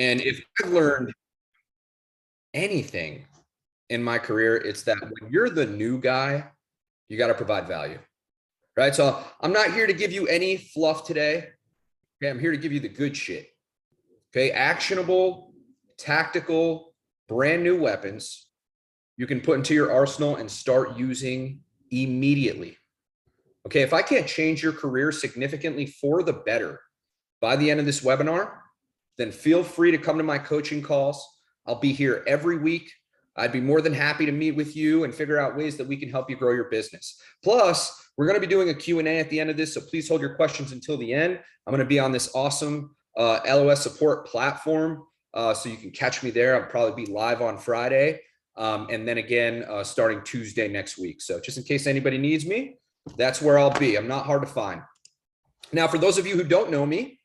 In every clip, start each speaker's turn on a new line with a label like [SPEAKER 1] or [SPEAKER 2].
[SPEAKER 1] And if I've learned anything in my career, it's that when you're the new guy, you got to provide value, right? So I'm not here to give you any fluff today. Okay, I'm here to give you the good shit. Okay, actionable, tactical, brand new weapons you can put into your arsenal and start using immediately. Okay, if I can't change your career significantly for the better by the end of this webinar, then feel free to come to my coaching calls. I'll be here every week. I'd be more than happy to meet with you and figure out ways that we can help you grow your business. Plus, we're going to be doing a Q&A at the end of this, so please hold your questions until the end. I'm going to be on this awesome LOS support platform, so you can catch me there. I'll probably be live on Friday, and then again starting Tuesday next week. So just in case anybody needs me, that's where I'll be. I'm not hard to find. Now, for those of you who don't know me,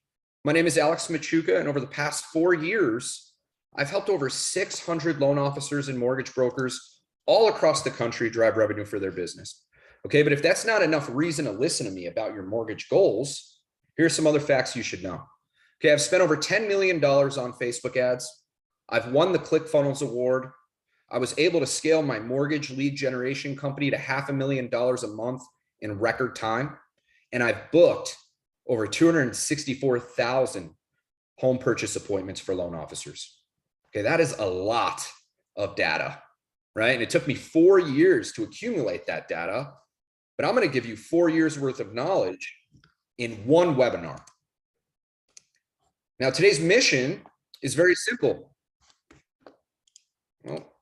[SPEAKER 1] my name is Alex Machuca, and over the past 4 years, I've helped over 600 loan officers and mortgage brokers all across the country drive revenue for their business. Okay, but if that's not enough reason to listen to me about your mortgage goals, here's some other facts you should know. Okay, I've spent over $10 million on Facebook ads. I've won the ClickFunnels Award. I was able to scale my mortgage lead generation company to $500,000 a month in record time. And I've booked over 264,000 home purchase appointments for loan officers. Okay, that is a lot of data, right? And it took me 4 years to accumulate that data, but I'm going to give you 4 years worth of knowledge in one webinar. Now, today's mission is very simple. Well,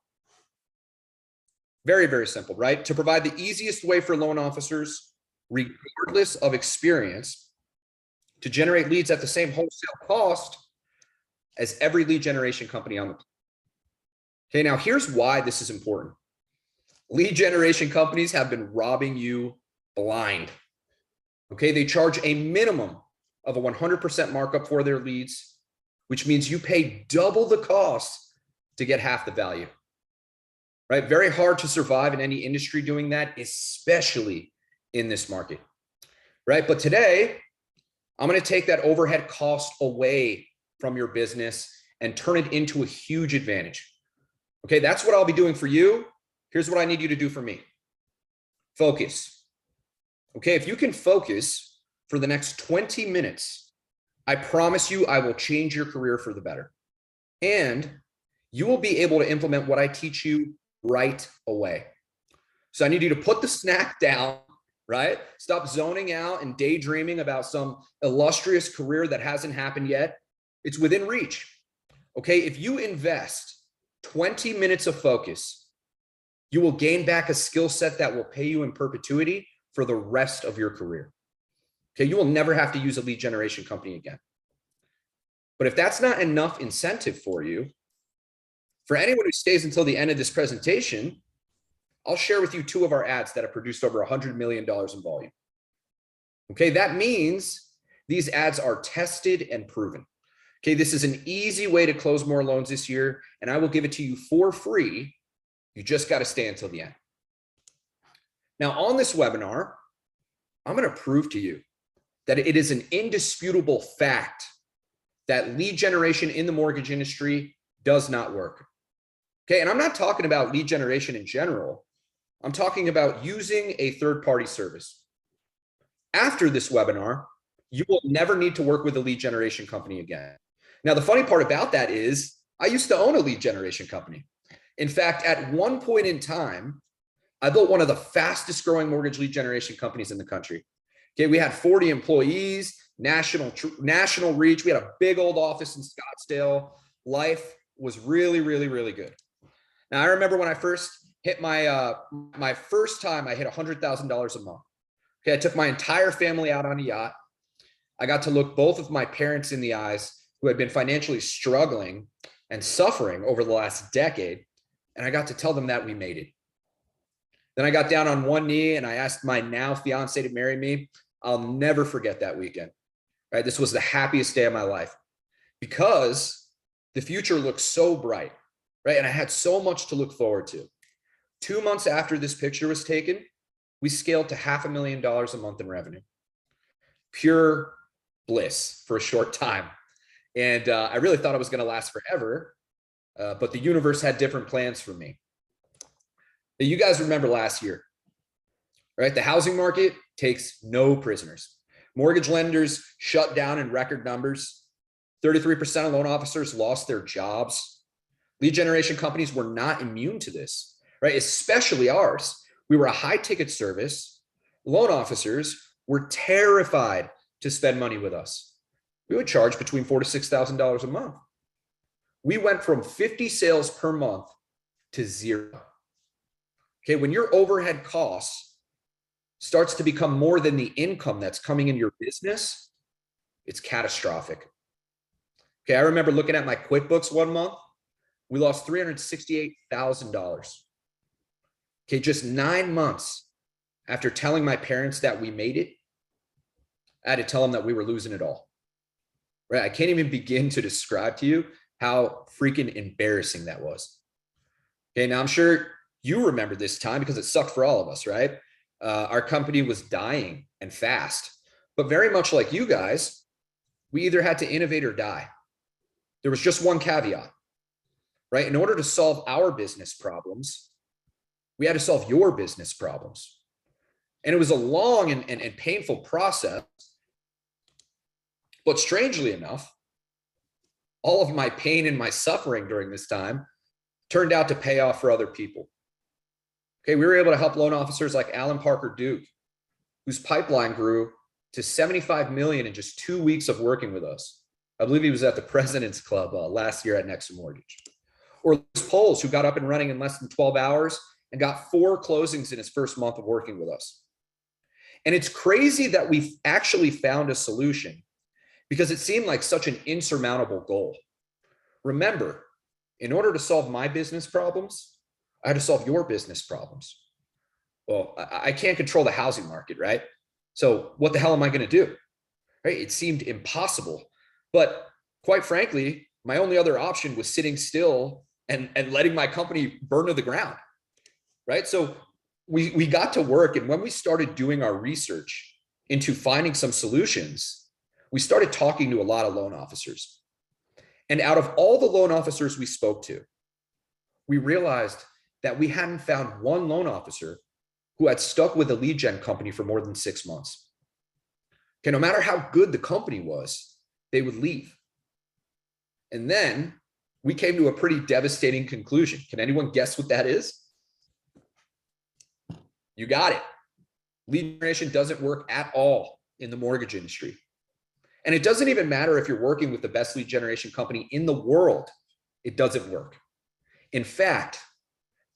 [SPEAKER 1] very, very simple, right? To provide the easiest way for loan officers, regardless of experience, to generate leads at the same wholesale cost as every lead generation company on the planet. Okay, now here's why this is important. Lead generation companies have been robbing you blind. Okay, they charge a minimum of a 100% markup for their leads, which means you pay double the cost to get half the value. Right? Very hard to survive in any industry doing that, especially in this market. Right? But today, I'm going to take that overhead cost away from your business and turn it into a huge advantage. Okay, that's what I'll be doing for you. Here's what I need you to do for me. Focus. Okay, if you can focus for the next 20 minutes, I promise you I will change your career for the better. And you will be able to implement what I teach you right away. So I need you to put the snack down, right? Stop zoning out and daydreaming about some illustrious career that hasn't happened yet. It's within reach. Okay, if you invest 20 minutes of focus, you will gain back a skill set that will pay you in perpetuity for the rest of your career. Okay, you will never have to use a lead generation company again. But if that's not enough incentive for you, for anyone who stays until the end of this presentation, I'll share with you 2 of our ads that have produced over $100 million in volume. Okay, that means these ads are tested and proven. Okay, this is an easy way to close more loans this year, and I will give it to you for free. You just got to stay until the end. Now, on this webinar, I'm going to prove to you that it is an indisputable fact that lead generation in the mortgage industry does not work. Okay, and I'm not talking about lead generation in general. I'm talking about using a third-party service. After this webinar, you will never need to work with a lead generation company again. Now, the funny part about that is I used to own a lead generation company. In fact, at one point in time, I built one of the fastest growing mortgage lead generation companies in the country. Okay, we had 40 employees, national reach. We had a big old office in Scottsdale. Life was really, really, really good. Now, I remember when I first hit my first time, I hit $100,000 a month. Okay, I took my entire family out on a yacht. I got to look both of my parents in the eyes who had been financially struggling and suffering over the last decade. And I got to tell them that we made it. Then I got down on one knee and I asked my now fiance to marry me. I'll never forget that weekend. Right? This was the happiest day of my life because the future looked so bright, right? And I had so much to look forward to. 2 months after this picture was taken, we scaled to $500,000 a month in revenue. Pure bliss for a short time. And I really thought it was going to last forever. But the universe had different plans for me. You guys remember last year, right? The housing market takes no prisoners. Mortgage lenders shut down in record numbers. 33% of loan officers lost their jobs. Lead generation companies were not immune to this, right? Especially ours. We were a high ticket service. Loan officers were terrified to spend money with us. We would charge between $4,000 to $6,000 a month. We went from 50 sales per month to 0. Okay, when your overhead costs starts to become more than the income that's coming in your business, it's catastrophic. Okay, I remember looking at my QuickBooks one month. We lost $368,000. Okay, just 9 months after telling my parents that we made it, I had to tell them that we were losing it all. Right? I can't even begin to describe to you how freaking embarrassing that was. Okay, now I'm sure you remember this time because it sucked for all of us, right? Our company was dying and fast, but very much like you guys, we either had to innovate or die. There was just one caveat, right? In order to solve our business problems, we had to solve your business problems. And it was a long and painful process. But strangely enough, all of my pain and my suffering during this time turned out to pay off for other people. Okay, we were able to help loan officers like Alan Parker Duke, whose pipeline grew to 75 million in just 2 weeks of working with us. I believe he was at the President's Club last year at Next Mortgage. Or Liz Poles, who got up and running in less than 12 hours and got 4 closings in his first month of working with us. And it's crazy that we actually found a solution because it seemed like such an insurmountable goal. Remember, in order to solve my business problems, I had to solve your business problems. Well, I can't control the housing market, right? So what the hell am I going to do? Right? It seemed impossible. But quite frankly, my only other option was sitting still and letting my company burn to the ground, right? So we got to work. And when we started doing our research into finding some solutions, we started talking to a lot of loan officers. And out of all the loan officers we spoke to, we realized that we hadn't found one loan officer who had stuck with a lead gen company for more than 6 months. Okay, no matter how good the company was, they would leave. And then we came to a pretty devastating conclusion. Can anyone guess what that is? You got it. Lead generation doesn't work at all in the mortgage industry. And it doesn't even matter if you're working with the best lead generation company in the world, it doesn't work. In fact,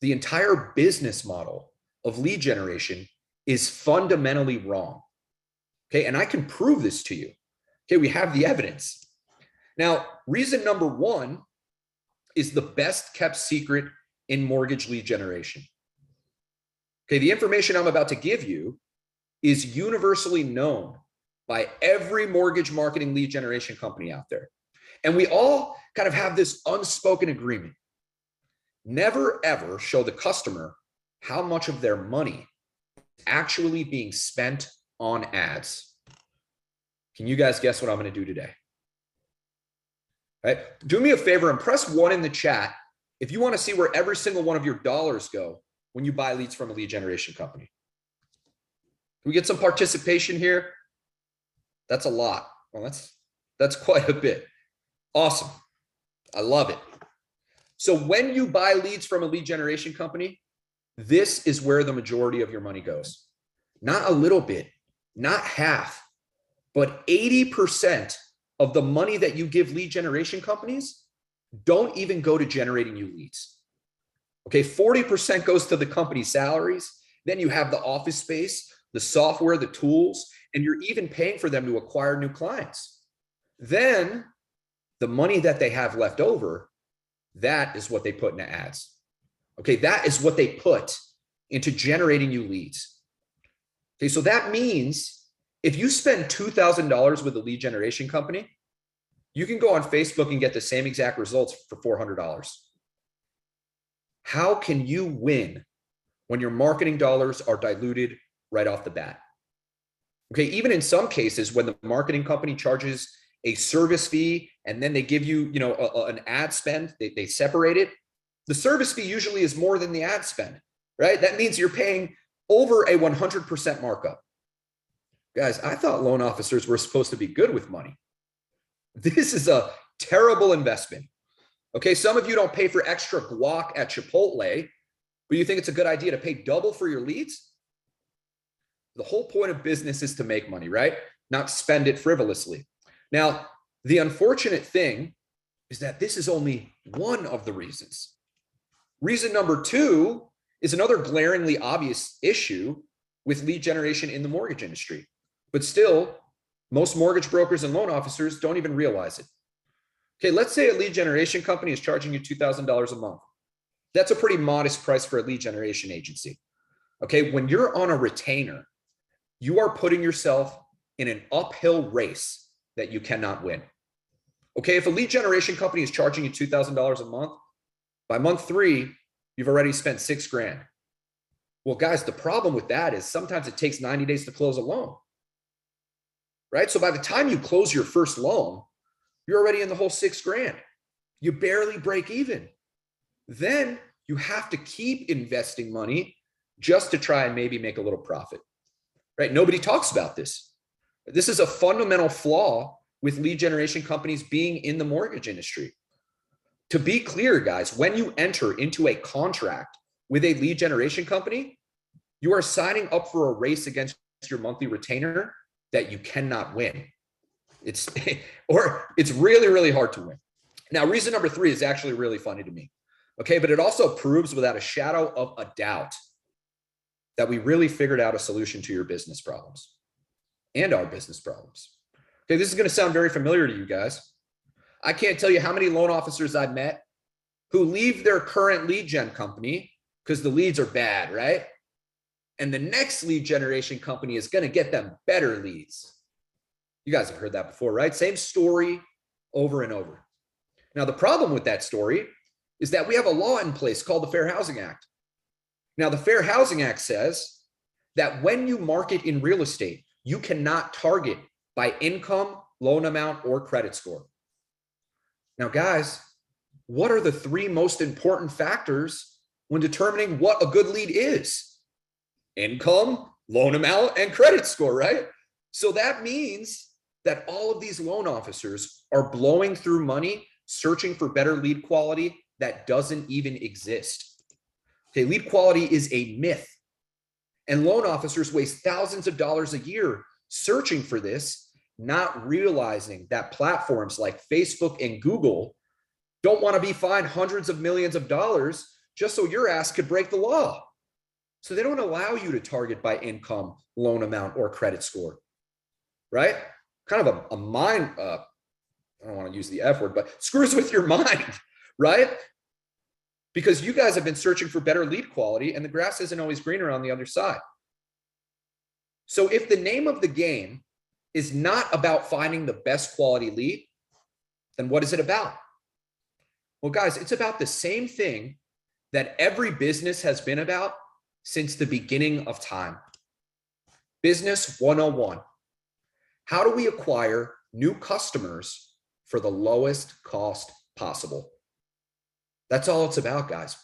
[SPEAKER 1] the entire business model of lead generation is fundamentally wrong. Okay, and I can prove this to you. Okay, we have the evidence. Now, reason number 1 is the best kept secret in mortgage lead generation. Okay, the information I'm about to give you is universally known by every mortgage marketing lead generation company out there. And we all kind of have this unspoken agreement. Never ever show the customer how much of their money is actually being spent on ads. Can you guys guess what I'm going to do today? Right? Do me a favor and press 1 in the chat if you want to see where every single one of your dollars go when you buy leads from a lead generation company. Can we get some participation here? That's a lot. Well, that's quite a bit. Awesome. I love it. So when you buy leads from a lead generation company, this is where the majority of your money goes. Not a little bit, not half, but 80% of the money that you give lead generation companies don't even go to generating you leads. Okay, 40% goes to the company's salaries. Then you have the office space, the software, the tools, and you're even paying for them to acquire new clients. Then the money that they have left over, that is what they put into ads. Okay, that is what they put into generating you leads. Okay, so that means if you spend $2,000 with a lead generation company, you can go on Facebook and get the same exact results for $400. How can you win when your marketing dollars are diluted right off the bat? Okay, even in some cases, when the marketing company charges a service fee, and then they give you, an ad spend. They separate it. The service fee usually is more than the ad spend, right? That means you're paying over a 100% markup. Guys, I thought loan officers were supposed to be good with money. This is a terrible investment. Okay, some of you don't pay for extra guac at Chipotle, but you think it's a good idea to pay double for your leads? The whole point of business is to make money, right? Not spend it frivolously. Now, the unfortunate thing is that this is only one of the reasons. Reason number two is another glaringly obvious issue with lead generation in the mortgage industry. But still, most mortgage brokers and loan officers don't even realize it. Okay, let's say a lead generation company is charging you $2,000 a month. That's a pretty modest price for a lead generation agency. Okay, when you're on a retainer, you are putting yourself in an uphill race that you cannot win. Okay, if a lead generation company is charging you $2,000 a month, by month 3, you've already spent $6,000. Well, guys, the problem with that is sometimes it takes 90 days to close a loan, right? So by the time you close your first loan, you're already in the whole $6,000. You barely break even. Then you have to keep investing money just to try and maybe make a little profit, right? Nobody talks about this. This is a fundamental flaw with lead generation companies being in the mortgage industry. To be clear, guys, when you enter into a contract with a lead generation company, you are signing up for a race against your monthly retainer that you cannot win. It's really, really hard to win. Now, reason number 3 is actually really funny to me. Okay, but it also proves without a shadow of a doubt that we really figured out a solution to your business problems and our business problems. Okay, this is going to sound very familiar to you guys. I can't tell you how many loan officers I've met who leave their current lead gen company because the leads are bad, right? And the next lead generation company is going to get them better leads. You guys have heard that before, right? Same story over and over. Now, the problem with that story is that we have a law in place called the Fair Housing Act. Now, the Fair Housing Act says that when you market in real estate, you cannot target by income, loan amount, or credit score. Now, guys, what are the 3 most important factors when determining what a good lead is? Income, loan amount, and credit score, right? So that means that all of these loan officers are blowing through money searching for better lead quality that doesn't even exist. Okay, lead quality is a myth. And loan officers waste thousands of dollars a year searching for this, not realizing that platforms like Facebook and Google don't want to be fined hundreds of millions of dollars just so your ass could break the law. So they don't allow you to target by income, loan amount, or credit score, right? Kind of a mind, I don't want to use the F word, but screws with your mind, right? Because you guys have been searching for better lead quality and the grass isn't always greener on the other side. So if the name of the game is not about finding the best quality lead, then what is it about? Well, guys, it's about the same thing that every business has been about since the beginning of time. Business 101. How do we acquire new customers for the lowest cost possible? That's all it's about, guys.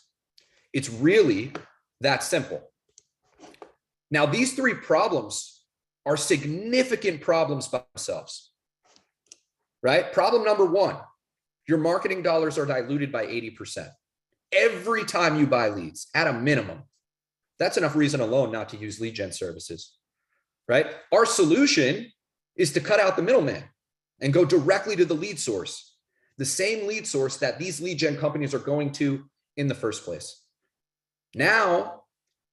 [SPEAKER 1] It's really that simple. Now, these 3 problems are significant problems by themselves, right? Problem number 1, your marketing dollars are diluted by 80%. Every time you buy leads, at a minimum. That's enough reason alone not to use lead gen services, right? Our solution is to cut out the middleman and go directly to the lead source, the same lead source that these lead gen companies are going to in the first place. Now,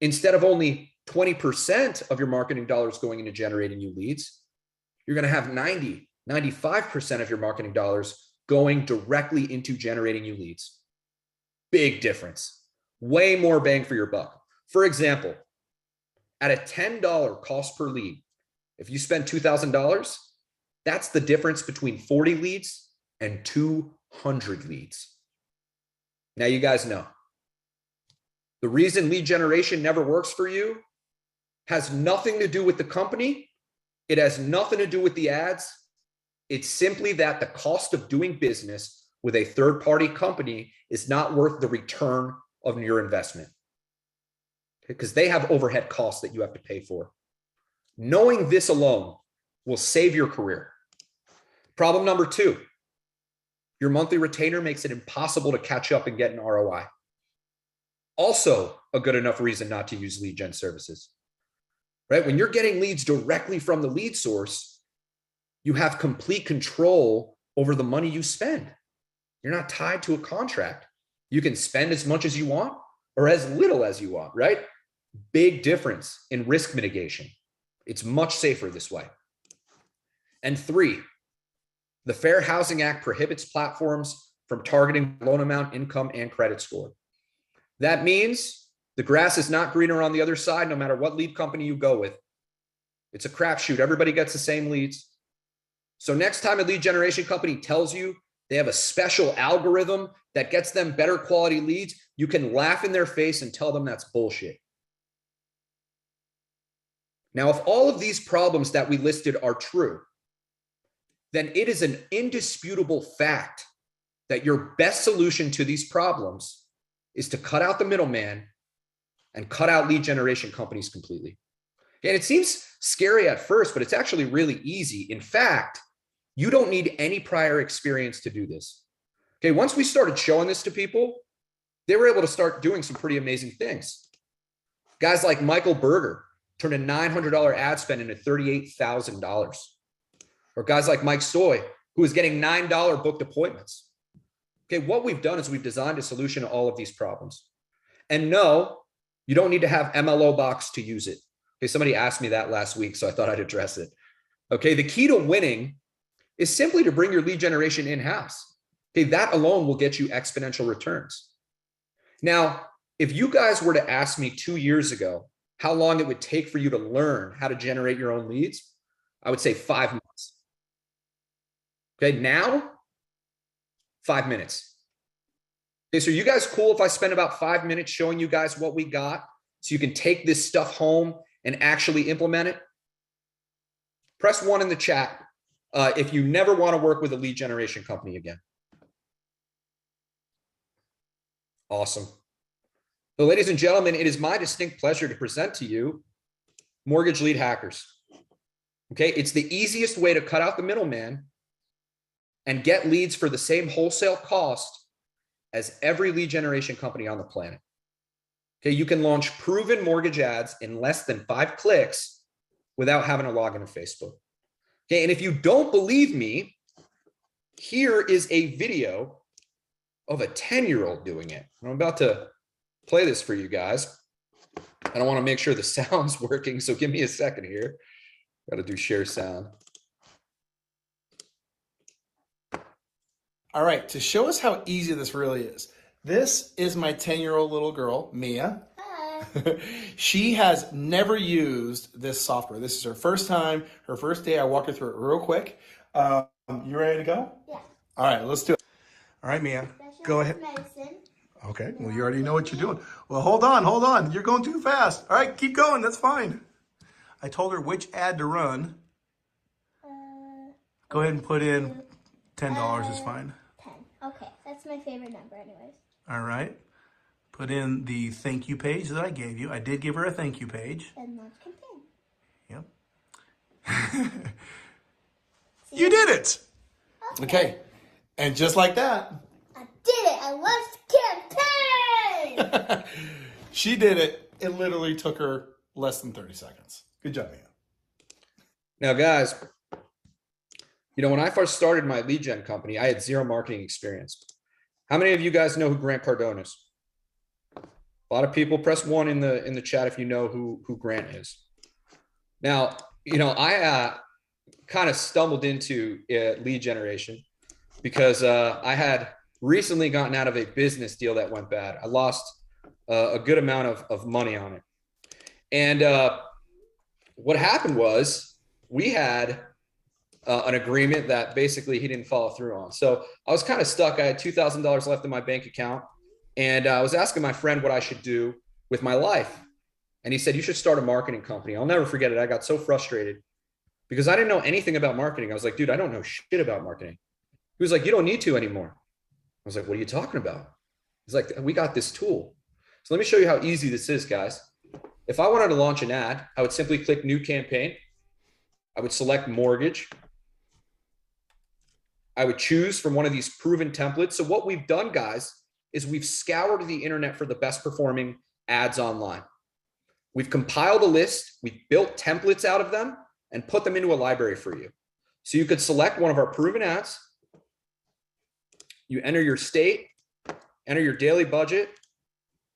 [SPEAKER 1] instead of only 20% of your marketing dollars going into generating new leads, you're going to have 95% of your marketing dollars going directly into generating new leads. Big difference. Way more bang for your buck. For example, at a $10 cost per lead, if you spend $2,000, that's the difference between 40 leads and 200 leads. Now you guys know. The reason lead generation never works for you has nothing to do with the company. It has nothing to do with the ads. It's simply that the cost of doing business with a third-party company is not worth the return of your investment, because they have overhead costs that you have to pay for. Knowing this alone will save your career. Problem number 2, your monthly retainer makes it impossible to catch up and get an ROI. Also a good enough reason not to use lead gen services, right? When you're getting leads directly from the lead source, you have complete control over the money you spend. You're not tied to a contract. You can spend as much as you want or as little as you want, right? Big difference in risk mitigation. It's much safer this way. And 3, the Fair Housing Act prohibits platforms from targeting loan amount, income, and credit score. That means the grass is not greener on the other side, no matter what lead company you go with. It's a crapshoot. Everybody gets the same leads. So next time a lead generation company tells you they have a special algorithm that gets them better quality leads, you can laugh in their face and tell them that's bullshit. Now, if all of these problems that we listed are true, then it is an indisputable fact that your best solution to these problems is to cut out the middleman and cut out lead generation companies completely. And it seems scary at first, but it's actually really easy. In fact, you don't need any prior experience to do this. Okay, once we started showing this to people, they were able to start doing some pretty amazing things. Guys like Michael Berger turned a $900 ad spend into $38,000. Or guys like Mike Stoy, who is getting $9 booked appointments. Okay, what we've done is we've designed a solution to all of these problems. And no, you don't need to have MLO Box to use it. Okay, somebody asked me that last week, so I thought I'd address it. Okay, the key to winning is simply to bring your lead generation in-house. Okay, that alone will get you exponential returns. Now, if you guys were to ask me 2 years ago how long it would take for you to learn how to generate your own leads, I would say 5 months. Okay, now, 5 minutes. Okay, so are you guys cool if I spend about 5 minutes showing you guys what we got so you can take this stuff home and actually implement it? Press 1 in the chat if you never want to work with a lead generation company again. Awesome. So ladies and gentlemen, it is my distinct pleasure to present to you Mortgage Lead Hackers. Okay, it's the easiest way to cut out the middleman and get leads for the same wholesale cost as every lead generation company on the planet. Okay, you can launch proven mortgage ads in less than 5 clicks without having to log into Facebook. Okay, and if you don't believe me, here is a video of a 10-year-old doing it. I'm about to play this for you guys. I don't want to make sure the sound's working, so give me a second here. Got to do share sound.
[SPEAKER 2] All right, to show us how easy this really is, this is my 10-year-old little girl, Mia. Hi. She has never used this software. This is her first time, her first day. I walk her through it real quick. You ready to go? Yeah. All right, let's do it. All right, Mia, go ahead. Medicine. Okay, well, you already know what you're doing. Well, hold on. You're going too fast. All right, keep going. That's fine. I told her which ad to run. Go ahead and put in $10 is fine.
[SPEAKER 3] 10. Okay, that's my favorite number anyways.
[SPEAKER 2] All right. Put in the thank you page that I gave you. I did give her a thank you page.
[SPEAKER 3] And launch campaign.
[SPEAKER 2] Yep. You did it. Okay. And just like that.
[SPEAKER 3] I did it. I launched campaign.
[SPEAKER 2] She did it. It literally took her less than 30 seconds. Good job, Mia.
[SPEAKER 1] Now, guys, you know, when I first started my lead gen company, I had 0 marketing experience. How many of you guys know who Grant Cardone is? A lot of people. Press 1 in the chat if you know who Grant is. Now, you know, I kind of stumbled into lead generation because I had recently gotten out of a business deal that went bad. I lost a good amount of money on it. And what happened was we had an agreement that basically he didn't follow through on. So I was kind of stuck. I had $2,000 left in my bank account. And I was asking my friend what I should do with my life. And he said, you should start a marketing company. I'll never forget it. I got so frustrated because I didn't know anything about marketing. I was like, dude, I don't know shit about marketing. He was like, you don't need to anymore. I was like, what are you talking about? He's like, we got this tool. So let me show you how easy this is, guys. If I wanted to launch an ad, I would simply click new campaign. I would select mortgage. I would choose from one of these proven templates. So what we've done, guys, is we've scoured the internet for the best performing ads online. We've compiled a list, we've built templates out of them and put them into a library for you. So you could select one of our proven ads. You enter your state, enter your daily budget,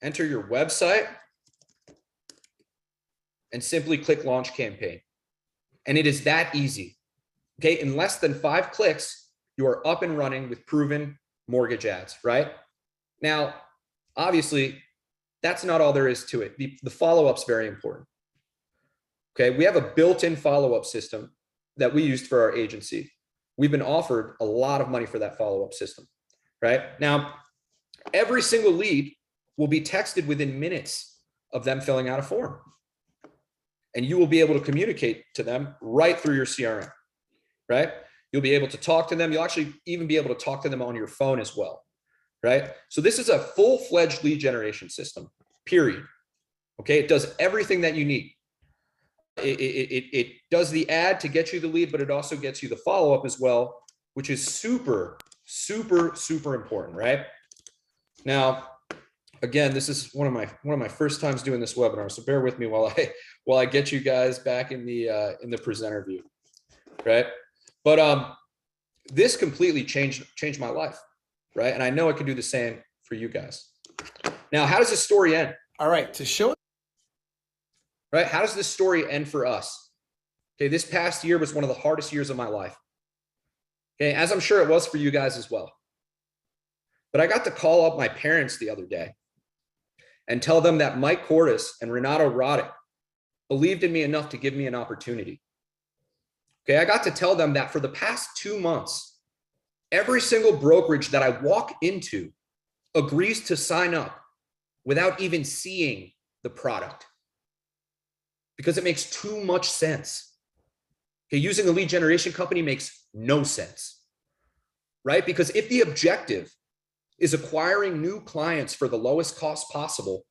[SPEAKER 1] enter your website, and simply click launch campaign. And it is that easy. Okay, in less than 5 clicks, you are up and running with proven mortgage ads, right? Now, obviously, that's not all there is to it. The follow-up's very important. Okay, we have a built-in follow-up system that we used for our agency. We've been offered a lot of money for that follow-up system, right? Now, every single lead will be texted within minutes of them filling out a form. And you will be able to communicate to them right through your CRM, right? You'll be able to talk to them. You'll actually even be able to talk to them on your phone as well, right? So this is a full-fledged lead generation system, period. Okay, it does everything that you need. It does the ad to get you the lead, but it also gets you the follow-up as well, which is super, super, super important, right? Now, again, this is one of my first times doing this webinar, so bear with me while I get you guys back in the presenter view, right? But this completely changed my life, right? And I know I can do the same for you guys. Now, how does this story end?
[SPEAKER 2] All right, to show it.
[SPEAKER 1] Right? How does this story end for us? Okay, this past year was one of the hardest years of my life. Okay, as I'm sure it was for you guys as well. But I got to call up my parents the other day and tell them that Mike Cordes and Renato Roddick believed in me enough to give me an opportunity. Okay, I got to tell them that for the past 2 months, every single brokerage that I walk into agrees to sign up without even seeing the product because it makes too much sense. Okay, using a lead generation company makes no sense, right? Because if the objective is acquiring new clients for the lowest cost possible,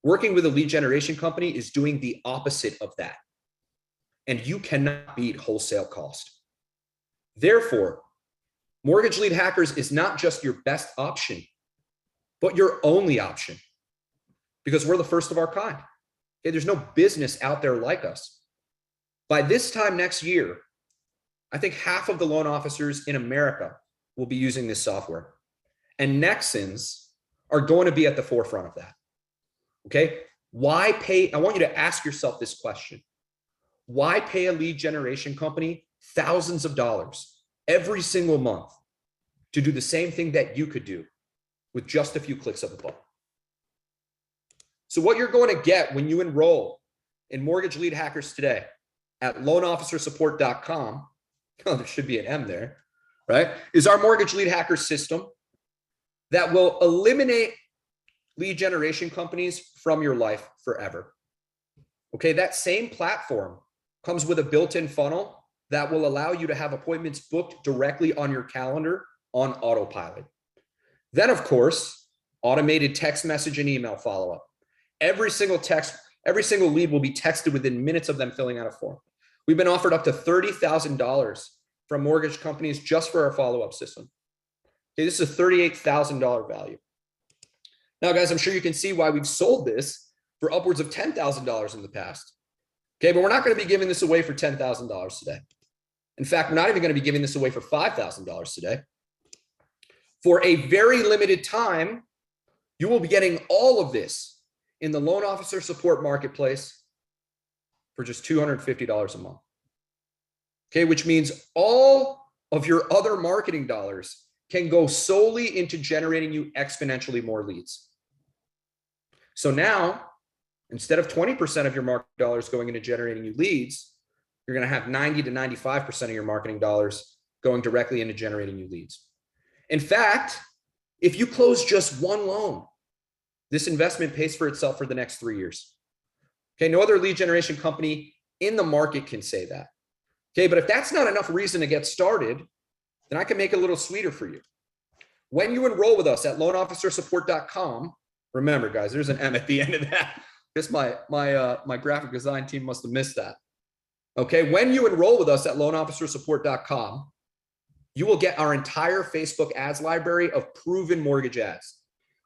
[SPEAKER 1] working with a lead generation company is doing the opposite of that. And you cannot beat wholesale cost. Therefore, Mortgage Lead Hackers is not just your best option, but your only option, because we're the first of our kind. Okay, there's no business out there like us. By this time next year, I think half of the loan officers in America will be using this software. And Nexans are going to be at the forefront of that. Okay, why pay? I want you to ask yourself this question. Why pay a lead generation company thousands of dollars every single month to do the same thing that you could do with just a few clicks of a button? So what you're going to get when you enroll in Mortgage Lead Hackers today at LoanOfficerSupport.com, oh, there should be an M there, right, is our Mortgage Lead Hackers system that will eliminate lead generation companies from your life forever. Okay, that same platform comes with a built-in funnel that will allow you to have appointments booked directly on your calendar on autopilot. Then, of course, automated text message and email follow-up. Every single lead will be texted within minutes of them filling out a form. We've been offered up to $30,000 from mortgage companies just for our follow-up system. Okay, this is a $38,000 value. Now, guys, I'm sure you can see why we've sold this for upwards of $10,000 in the past. Okay, but we're not going to be giving this away for $10,000 today. In fact, we're not even going to be giving this away for $5,000 today. For a very limited time, you will be getting all of this in the Loan Officer Support Marketplace for just $250 a month. Okay, which means all of your other marketing dollars can go solely into generating you exponentially more leads. So now, instead of 20% of your marketing dollars going into generating you leads, you're going to have 90 to 95% of your marketing dollars going directly into generating you leads. In fact, if you close just one loan, this investment pays for itself for the next 3 years. Okay, no other lead generation company in the market can say that. Okay, but if that's not enough reason to get started, then I can make it a little sweeter for you. When you enroll with us at LoanOfficerSupport.com, remember, guys, there's an M at the end of that. This my graphic design team must have missed that. Okay, when you enroll with us at LoanOfficerSupport.com, you will get our entire Facebook ads library of proven mortgage ads,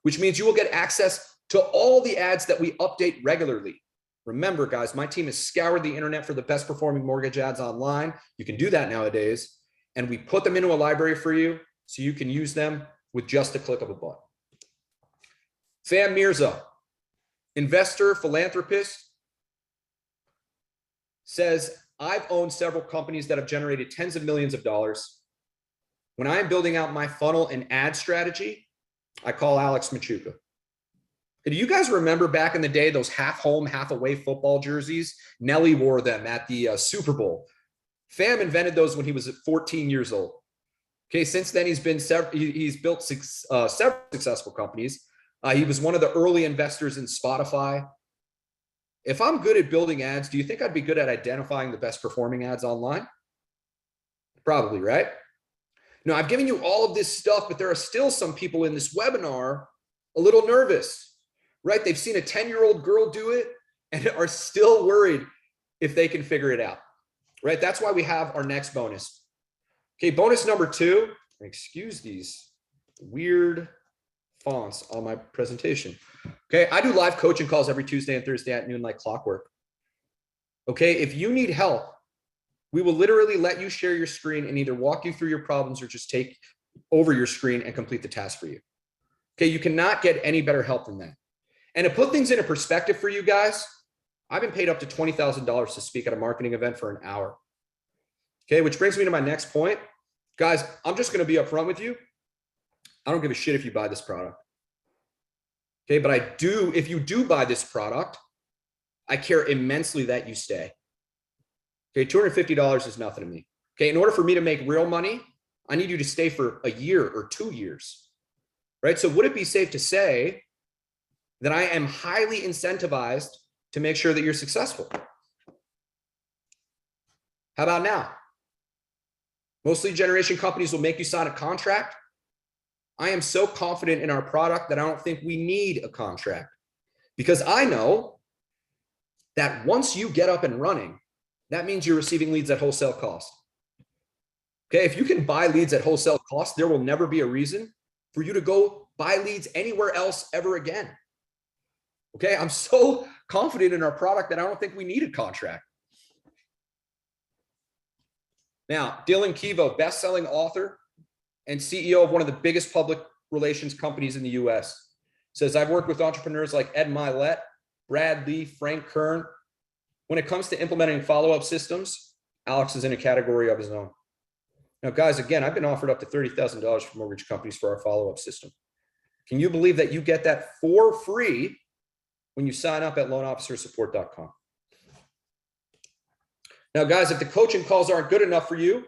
[SPEAKER 1] which means you will get access to all the ads that we update regularly. Remember, guys, my team has scoured the internet for the best performing mortgage ads online. You can do that nowadays. And we put them into a library for you so you can use them with just a click of a button. Sam Mirza, investor, philanthropist, says, I've owned several companies that have generated tens of millions of dollars. When I'm building out my funnel and ad strategy, I call Alex Machuca. Do you guys remember back in the day, those half home, half away football jerseys? Nelly wore them at the Super Bowl. Fam invented those when he was 14 years old. Okay, since then he's built several successful companies. He was one of the early investors in Spotify. If I'm good at building ads, do you think I'd be good at identifying the best performing ads online? Probably, right? Now, I've given you all of this stuff, but there are still some people in this webinar a little nervous, right? They've seen a 10-year-old girl do it and are still worried if they can figure it out, right? That's why we have our next bonus. Okay, bonus number 2, excuse these weird fonts on my presentation. Okay, I do live coaching calls every Tuesday and Thursday at noon like clockwork. Okay, if you need help, we will literally let you share your screen and either walk you through your problems or just take over your screen and complete the task for you. Okay, you cannot get any better help than that. And to put things into perspective for you guys, I've been paid up to $20,000 to speak at a marketing event for an hour. Okay, which brings me to my next point. Guys, I'm just gonna be upfront with you. I don't give a shit if you buy this product. Okay, but I do, if you do buy this product, I care immensely that you stay. Okay, $250 is nothing to me. Okay, in order for me to make real money, I need you to stay for a year or 2 years, right? So would it be safe to say that I am highly incentivized to make sure that you're successful? How about now? Most lead generation companies will make you sign a contract. I am so confident in our product that I don't think we need a contract, because I know that once you get up and running, that means you're receiving leads at wholesale cost. Okay, if you can buy leads at wholesale cost, there will never be a reason for you to go buy leads anywhere else ever again. Okay, I'm so confident in our product that I don't think we need a contract. Now, Dylan Kevough, best-selling author and CEO of one of the biggest public relations companies in the US, says, I've worked with entrepreneurs like Ed Mylett, Brad Lee, Frank Kern. When it comes to implementing follow-up systems, Alex is in a category of his own. Now, guys, again, I've been offered up to $30,000 from mortgage companies for our follow-up system. Can you believe that you get that for free when you sign up at LoanOfficerSupport.com? Now, guys, if the coaching calls aren't good enough for you,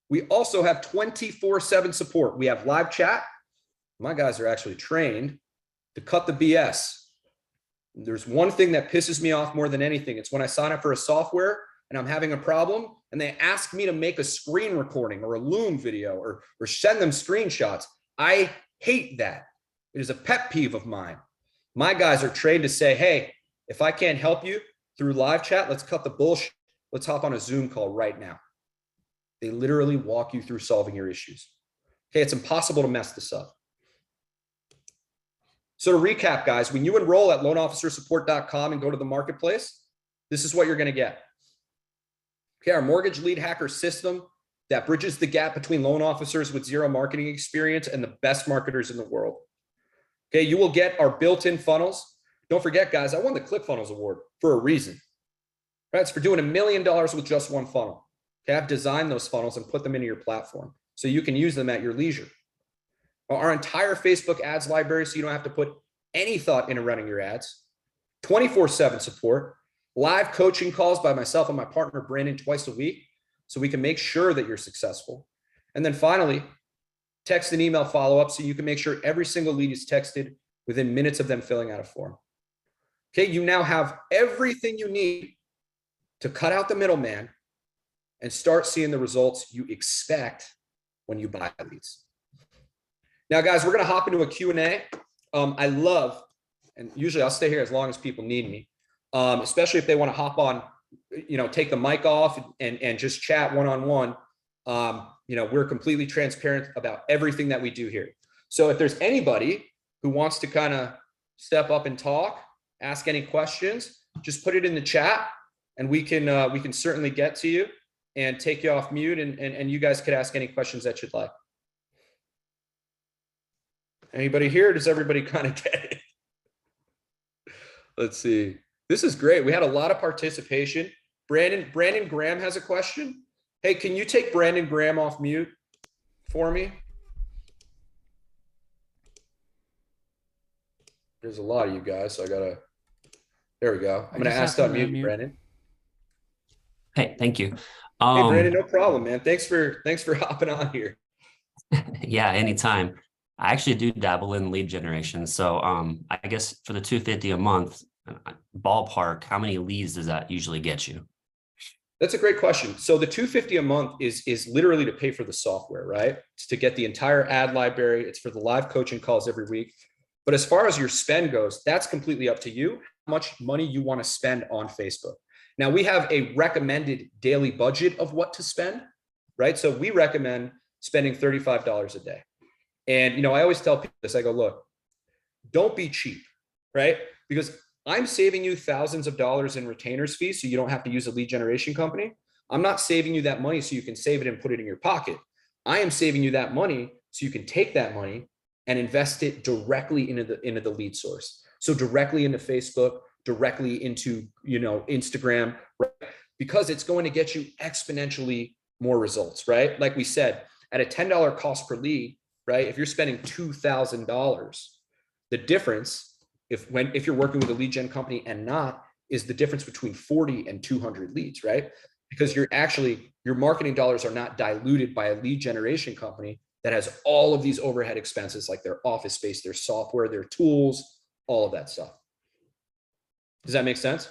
[SPEAKER 1] we also have 24/7 support. We have live chat. My guys are actually trained to cut the BS. There's one thing that pisses me off more than anything. It's when I sign up for a software and I'm having a problem and they ask me to make a screen recording or a Loom video or send them screenshots. I hate that. It is a pet peeve of mine. My guys are trained to say, hey, if I can't help you through live chat, let's cut the bullshit. Let's hop on a Zoom call right now. They literally walk you through solving your issues. Okay, it's impossible to mess this up. So to recap, guys, when you enroll at LoanOfficerSupport.com and go to the marketplace, this is what you're going to get. Okay, our mortgage lead hacker system that bridges the gap between loan officers with zero marketing experience and the best marketers in the world. Okay, you will get our built-in funnels. Don't forget, guys, I won the ClickFunnels Award for a reason. Right? It's for doing $1 million with just one funnel. Okay, I've designed those funnels and put them into your platform so you can use them at your leisure. Our entire Facebook ads library, so you don't have to put any thought into running your ads. 24/7 support, live coaching calls by myself and my partner Brandon twice a week, so we can make sure that you're successful. And then finally, text and email follow-up so you can make sure every single lead is texted within minutes of them filling out a form. Okay, you now have everything you need to cut out the middleman and start seeing the results you expect when you buy leads. Now, guys, we're going to hop into a Q&A. I love, and usually I'll stay here as long as people need me, especially if they want to hop on, take the mic off and just chat one-on-one. We're completely transparent about everything that we do here. So if there's anybody who wants to kind of step up and talk, ask any questions, just put it in the chat and we can certainly get to you and take you off mute and you guys could ask any questions that you'd like. Anybody here? Does everybody kind of get it? Let's see. This is great. We had a lot of participation. Brandon Graham has a question. Hey, can you take Brandon Graham off mute for me? There's a lot of you guys, so there we go. I'm going to ask to unmute Brandon.
[SPEAKER 4] Hey, thank you.
[SPEAKER 1] Hey, Brandon, no problem, man. Thanks for hopping on here.
[SPEAKER 4] Yeah, anytime. I actually do dabble in lead generation. So I guess for the $250 a month, ballpark, how many leads does that usually get you?
[SPEAKER 1] That's a great question. So the $250 a month is literally to pay for the software, right? It's to get the entire ad library. It's for the live coaching calls every week. But as far as your spend goes, that's completely up to you, how much money you want to spend on Facebook. Now we have a recommended daily budget of what to spend, right? So we recommend spending $35 a day. And, I always tell people this, I go, look, don't be cheap, right? Because I'm saving you thousands of dollars in retainers fees so you don't have to use a lead generation company. I'm not saving you that money so you can save it and put it in your pocket. I am saving you that money so you can take that money and invest it directly into the lead source. So directly into Facebook, directly into, Instagram, right? Because it's going to get you exponentially more results, right? Like we said, at a $10 cost per lead, right? If you're spending $2,000, the difference, if you're working with a lead gen company and not, is the difference between 40 and 200 leads, right? Because your marketing dollars are not diluted by a lead generation company that has all of these overhead expenses, like their office space, their software, their tools, all of that stuff. Does that make sense?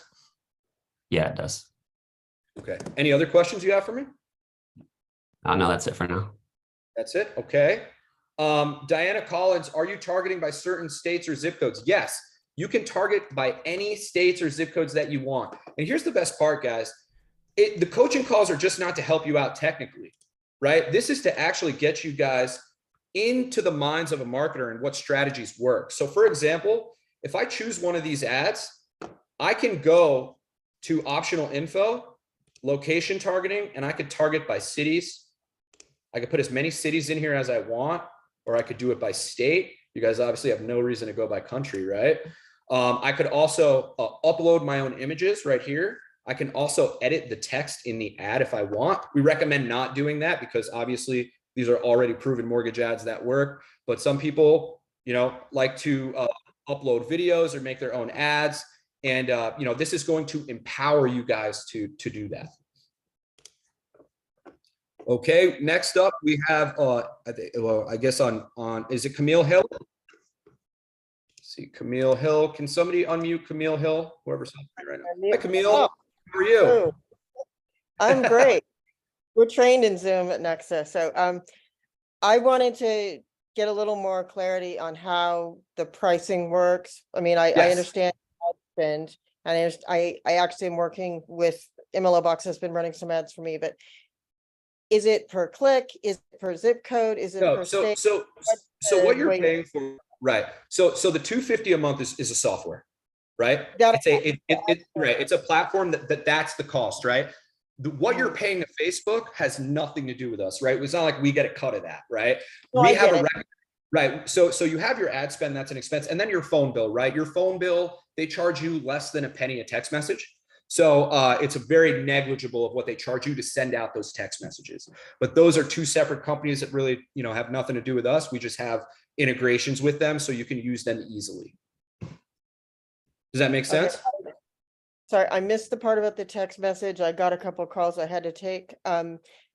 [SPEAKER 4] Yeah, it does.
[SPEAKER 1] Okay. Any other questions you have for me?
[SPEAKER 4] No, that's it for now.
[SPEAKER 1] That's it. Okay. Diana Collins, are you targeting by certain states or zip codes? Yes, you can target by any states or zip codes that you want. And here's the best part, guys. The coaching calls are just not to help you out technically, right? This is to actually get you guys into the minds of a marketer and what strategies work. So for example, if I choose one of these ads, I can go to optional info, location targeting, and I could target by cities. I could put as many cities in here as I want, or I could do it by state. You guys obviously have no reason to go by country, right? I could also upload my own images right here. I can also edit the text in the ad if I want. We recommend not doing that because obviously these are already proven mortgage ads that work. But some people, like to upload videos or make their own ads. And, this is going to empower you guys to do that. Okay, next up we have, I guess on is it Camille Hill? Let's see, Camille Hill. Can somebody unmute Camille Hill? Whoever's on right now. Hi, Camille. How are you?
[SPEAKER 5] Oh, I'm great. We're trained in Zoom at Nexus. So I wanted to get a little more clarity on how the pricing works. I mean, I understand ad spend, and I actually am working with MLO Box has been running some ads for me, but is it per click? Is it per zip code? Is it per state?
[SPEAKER 1] So what you're paying for, right? So the $250 a month is a software, right? It's a platform that's the cost, right? What you're paying to Facebook has nothing to do with us, right? It's not like we get a cut of that, right?
[SPEAKER 5] No,
[SPEAKER 1] we have a record, right? So you have your ad spend, that's an expense, and then your phone bill, right? Your phone bill, they charge you less than a penny a text message. So it's a very negligible of what they charge you to send out those text messages. But those are two separate companies that really, have nothing to do with us. We just have integrations with them so you can use them easily. Does that make sense?
[SPEAKER 5] Okay. Sorry, I missed the part about the text message. I got a couple of calls I had to take.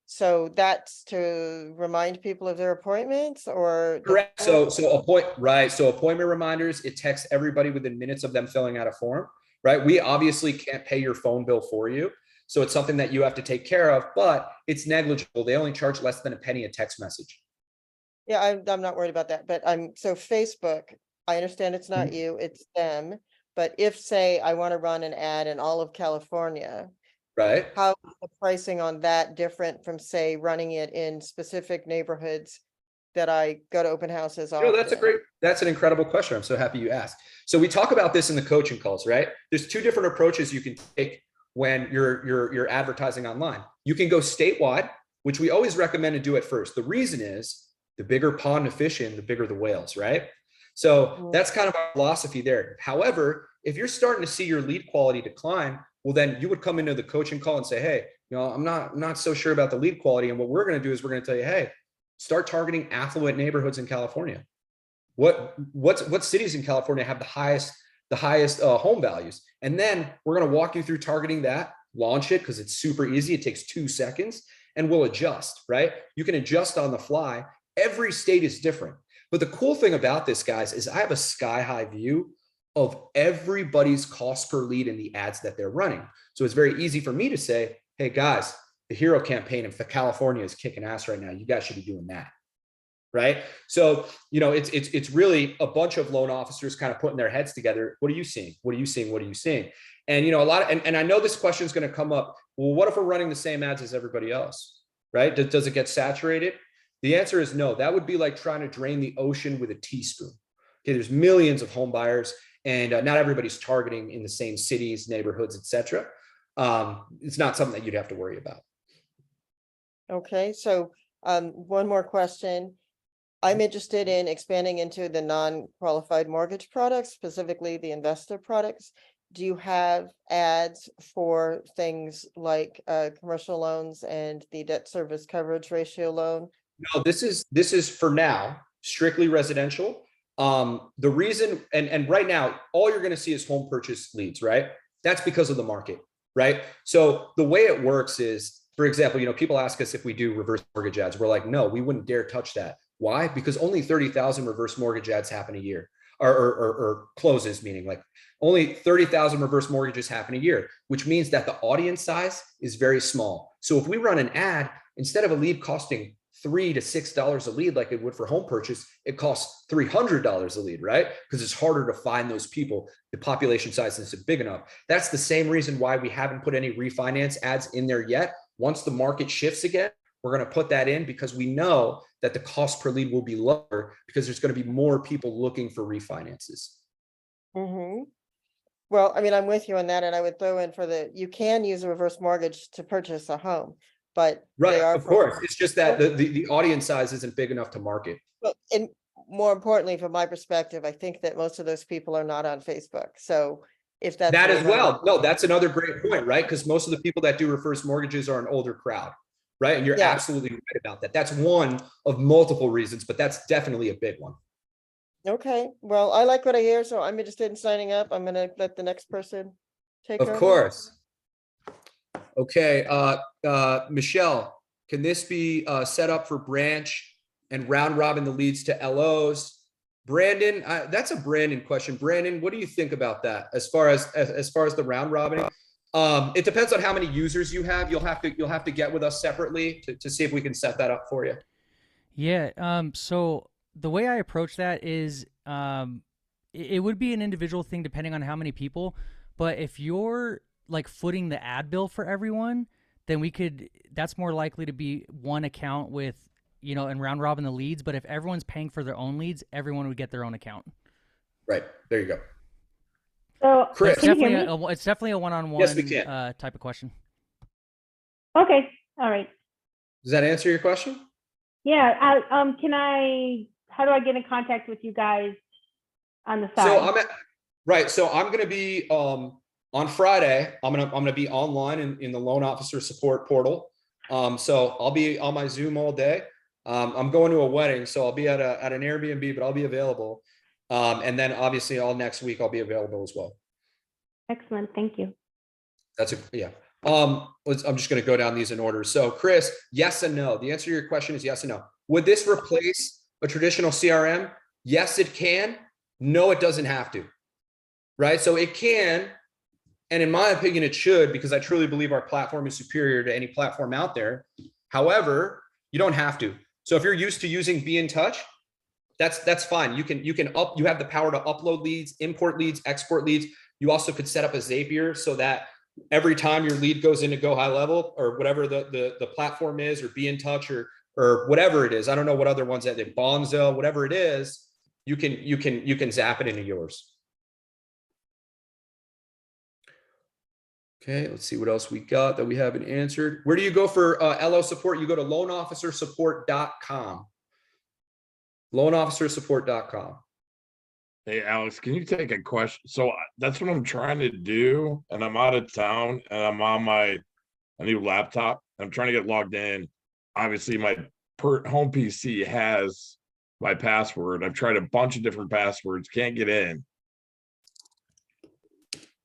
[SPEAKER 5] So that's to remind people of their appointments, or
[SPEAKER 1] correct. So appointment reminders, it texts everybody within minutes of them filling out a form. Right. We obviously can't pay your phone bill for you. So it's something that you have to take care of, but it's negligible. They only charge less than a penny a text message.
[SPEAKER 5] Yeah, I'm not worried about that, but so Facebook, I understand it's not you, it's them. But if, say, I want to run an ad in all of California,
[SPEAKER 1] Right?
[SPEAKER 5] how is the pricing on that different from, say, running it in specific neighborhoods that I go to open houses
[SPEAKER 1] You know,
[SPEAKER 5] often?
[SPEAKER 1] that's an incredible question. I'm so happy you asked. So we talk about this in the coaching calls, right? There's two different approaches you can take when you're advertising online. You can go statewide, which we always recommend to do at first. The reason is the bigger pond to fish in, the bigger the whales, right? So that's kind of our philosophy there. However, if you're starting to see your lead quality decline, well, then you would come into the coaching call and say, hey, you know, I'm not so sure about the lead quality. And what we're going to do is we're going to tell you, hey, start targeting affluent neighborhoods in California. What cities in California have the highest home values? And then we're going to walk you through targeting that, launch it because it's super easy. It takes 2 seconds and we'll adjust, right? You can adjust on the fly. Every state is different. But the cool thing about this, guys, is I have a sky high view of everybody's cost per lead in the ads that they're running. So it's very easy for me to say, hey guys, the hero campaign in California is kicking ass right now. You guys should be doing that. Right. So, you know, it's really a bunch of loan officers kind of putting their heads together. What are you seeing? What are you seeing? What are you seeing? And, you know, and I know this question is going to come up. Well, what if we're running the same ads as everybody else? Right. Does it get saturated? The answer is no. That would be like trying to drain the ocean with a teaspoon. Okay. There's millions of home buyers and not everybody's targeting in the same cities, neighborhoods, etc. It's not something that you'd have to worry about.
[SPEAKER 5] Okay, so one more question. I'm interested in expanding into the non-qualified mortgage products, specifically the investor products. Do you have ads for things like commercial loans and the debt service coverage ratio loan?
[SPEAKER 1] No, this is for now strictly residential. The reason, and right now, all you're going to see is home purchase leads, right? That's because of the market, right? So the way it works is, for example, you know, people ask us if we do reverse mortgage ads. We're like, no, we wouldn't dare touch that. Why? Because only 30,000 reverse mortgage ads happen a year, or closes, meaning like only 30,000 reverse mortgages happen a year, which means that the audience size is very small. So if we run an ad, instead of a lead costing $3 to $6 a lead like it would for home purchase, it costs $300 a lead, right? Because it's harder to find those people. The population size isn't big enough. That's the same reason why we haven't put any refinance ads in there yet. Once the market shifts again, we're going to put that in because we know that the cost per lead will be lower because there's going to be more people looking for refinances.
[SPEAKER 5] Mm-hmm. Well, I mean, I'm with you on that, and I would throw in you can use a reverse mortgage to purchase a home, but
[SPEAKER 1] Right,
[SPEAKER 5] they are
[SPEAKER 1] of course. It's just that the audience size isn't big enough to market.
[SPEAKER 5] Well, and more importantly, from my perspective, I think that most of those people are not on Facebook. So if that's
[SPEAKER 1] That
[SPEAKER 5] where
[SPEAKER 1] as
[SPEAKER 5] you're running-
[SPEAKER 1] well. No, that's another great point, right? Because most of the people that do reverse mortgages are an older crowd, right? And you're
[SPEAKER 5] Yeah.
[SPEAKER 1] absolutely right about that. That's one of multiple reasons, but that's definitely a big one.
[SPEAKER 5] Okay, well, I like what I hear, so I'm interested in signing up. I'm gonna let the next person take
[SPEAKER 1] Of
[SPEAKER 5] over.
[SPEAKER 1] course. Okay, Michelle, can this be set up for branch and round robin the leads to LOs? Brandon, that's a Brandon question. Brandon, what do you think about that as far as the round robin? It depends on how many users you have. You'll have to get with us separately to see if we can set that up for you.
[SPEAKER 6] Yeah. So the way I approach that is, it would be an individual thing depending on how many people. But if you're like footing the ad bill for everyone, then that's more likely to be one account with, you know, and round robin the leads. But if everyone's paying for their own leads, everyone would get their own account.
[SPEAKER 1] Right. There you go.
[SPEAKER 7] So
[SPEAKER 1] Chris.
[SPEAKER 6] It's definitely a one-on-one
[SPEAKER 1] Yes, we can.
[SPEAKER 6] type of question.
[SPEAKER 7] okay, all right.
[SPEAKER 1] Does that answer your question?
[SPEAKER 7] Yeah. How do I get in contact with you guys on the side?
[SPEAKER 1] So I'm going to be on Friday. I'm going to be online in the Loan Officer Support portal. So I'll be on my Zoom all day. I'm going to a wedding, so I'll be at an Airbnb, but I'll be available. And then obviously all next week I'll be available as well.
[SPEAKER 7] Excellent. Thank you.
[SPEAKER 1] Yeah. I'm just going to go down these in order. So Chris, yes and no. The answer to your question is yes and no. Would this replace a traditional CRM? Yes, it can. No, it doesn't have to. Right. So it can. And in my opinion, it should, because I truly believe our platform is superior to any platform out there. However, you don't have to. So if you're used to using Be in Touch, that's fine. You have the power to upload leads, import leads, export leads. You also could set up a Zapier so that every time your lead goes into Go High Level or whatever the platform is, or Be in Touch or whatever it is. I don't know what other ones that they Bonzo, whatever it is, you can zap it into yours. Okay, let's see what else we got that we haven't answered. Where do you go for LO support? You go to LoanOfficerSupport.com. LoanOfficerSupport.com.
[SPEAKER 8] Hey, Alex, can you take a question? So that's what I'm trying to do, and I'm out of town, and I'm on a new laptop. I'm trying to get logged in. Obviously, my home PC has my password. I've tried a bunch of different passwords, can't get in.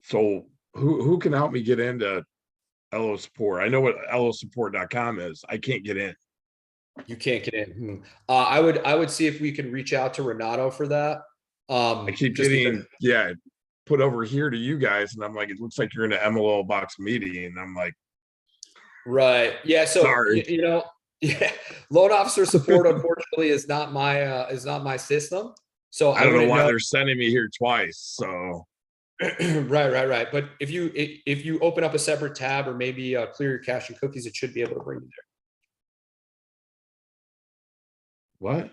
[SPEAKER 8] So who can help me get into LO support? I know what LOsupport.com is. I can't get in.
[SPEAKER 1] You can't get in. I would see if we can reach out to Renato for that.
[SPEAKER 8] I keep getting put over here to you guys, and I'm like, it looks like you're in an MLO box meeting, and I'm like,
[SPEAKER 1] right, yeah. So
[SPEAKER 8] sorry.
[SPEAKER 1] Yeah, loan officer support unfortunately is not my system. So
[SPEAKER 8] I don't know why they're sending me here twice. So
[SPEAKER 1] right. But if you open up a separate tab or maybe clear your cache and cookies, it should be able to bring you there.
[SPEAKER 8] What?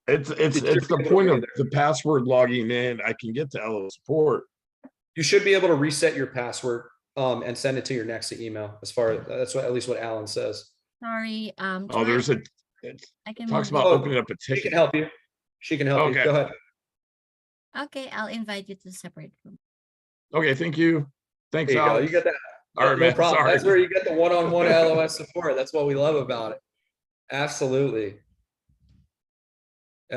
[SPEAKER 8] It's the point of the password logging in. I can get to LO support.
[SPEAKER 1] You should be able to reset your password and send it to your next email. As far as that's at least what Alan says.
[SPEAKER 9] Sorry.
[SPEAKER 8] There's it talks about opening up a ticket.
[SPEAKER 1] She can help you. She can help you. Go ahead.
[SPEAKER 9] Okay, I'll invite you to separate room.
[SPEAKER 8] Okay, thank you. Thanks,
[SPEAKER 1] There you
[SPEAKER 8] Alex.
[SPEAKER 1] go. You get that.
[SPEAKER 8] All right,
[SPEAKER 1] no
[SPEAKER 8] man.
[SPEAKER 1] problem.
[SPEAKER 8] Sorry.
[SPEAKER 1] That's where you get the one-on-one LOS support. That's what we love about it. Absolutely.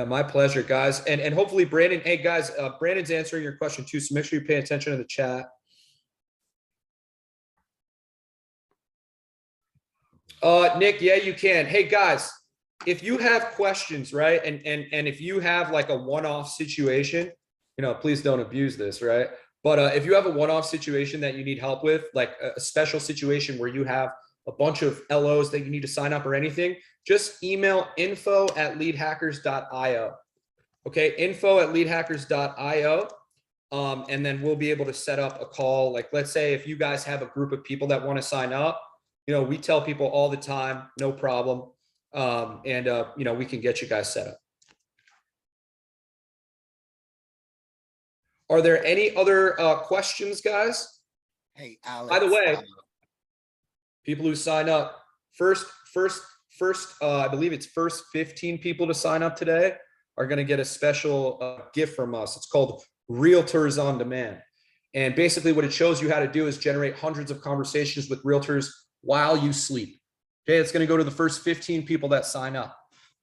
[SPEAKER 1] My pleasure, guys. And hopefully Brandon, hey guys, Brandon's answering your question too. So make sure you pay attention to the chat. Nick, yeah, you can. Hey guys, if you have questions, right? And if you have like a one-off situation, please don't abuse this, right? But if you have a one-off situation that you need help with, like a special situation where you have a bunch of LOs that you need to sign up or anything, just email info@leadhackers.io. Okay, info@leadhackers.io. And then we'll be able to set up a call. Like, let's say if you guys have a group of people that want to sign up, we tell people all the time, no problem. We can get you guys set up. Are there any other questions, guys?
[SPEAKER 10] Hey, Alex.
[SPEAKER 1] By the way, people who sign up first, I believe it's first 15 people to sign up today are going to get a special gift from us. It's called Realtors on Demand. And basically what it shows you how to do is generate hundreds of conversations with realtors while you sleep. Okay, it's going to go to the first 15 people that sign up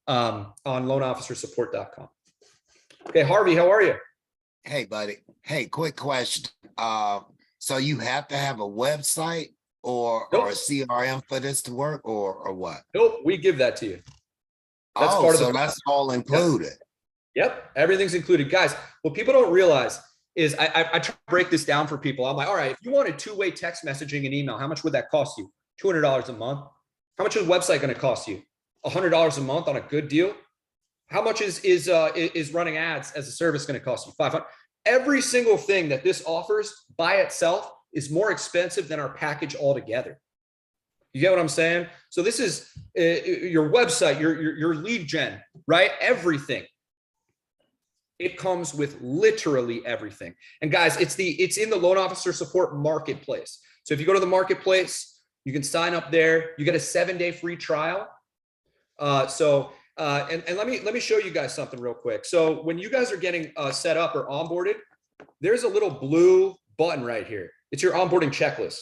[SPEAKER 1] on LoanOfficerSupport.com. Okay, Harvey, how are you?
[SPEAKER 10] Hey, buddy. Hey, quick question. So you have to have a website or a CRM for this to work, or what?
[SPEAKER 1] Nope, we give that to you. That's part of the
[SPEAKER 10] that's all included.
[SPEAKER 1] Yep, everything's included. Guys, what people don't realize is I try to break this down for people. I'm like, all right, if you wanted two-way text messaging and email, how much would that cost you? $200 a month. How much is a website going to cost you? $100 a month on a good deal? How much is running ads as a service going to cost you? $500. Every single thing that this offers by itself is more expensive than our package altogether. You get what I'm saying? So this is your website, your lead gen, right? Everything. It comes with literally everything. And guys, it's in the Loan Officer Support Marketplace. So if you go to the marketplace, you can sign up there. You get a 7-day free trial. And let me show you guys something real quick. So when you guys are getting set up or onboarded, there's a little blue button right here. It's your onboarding checklist.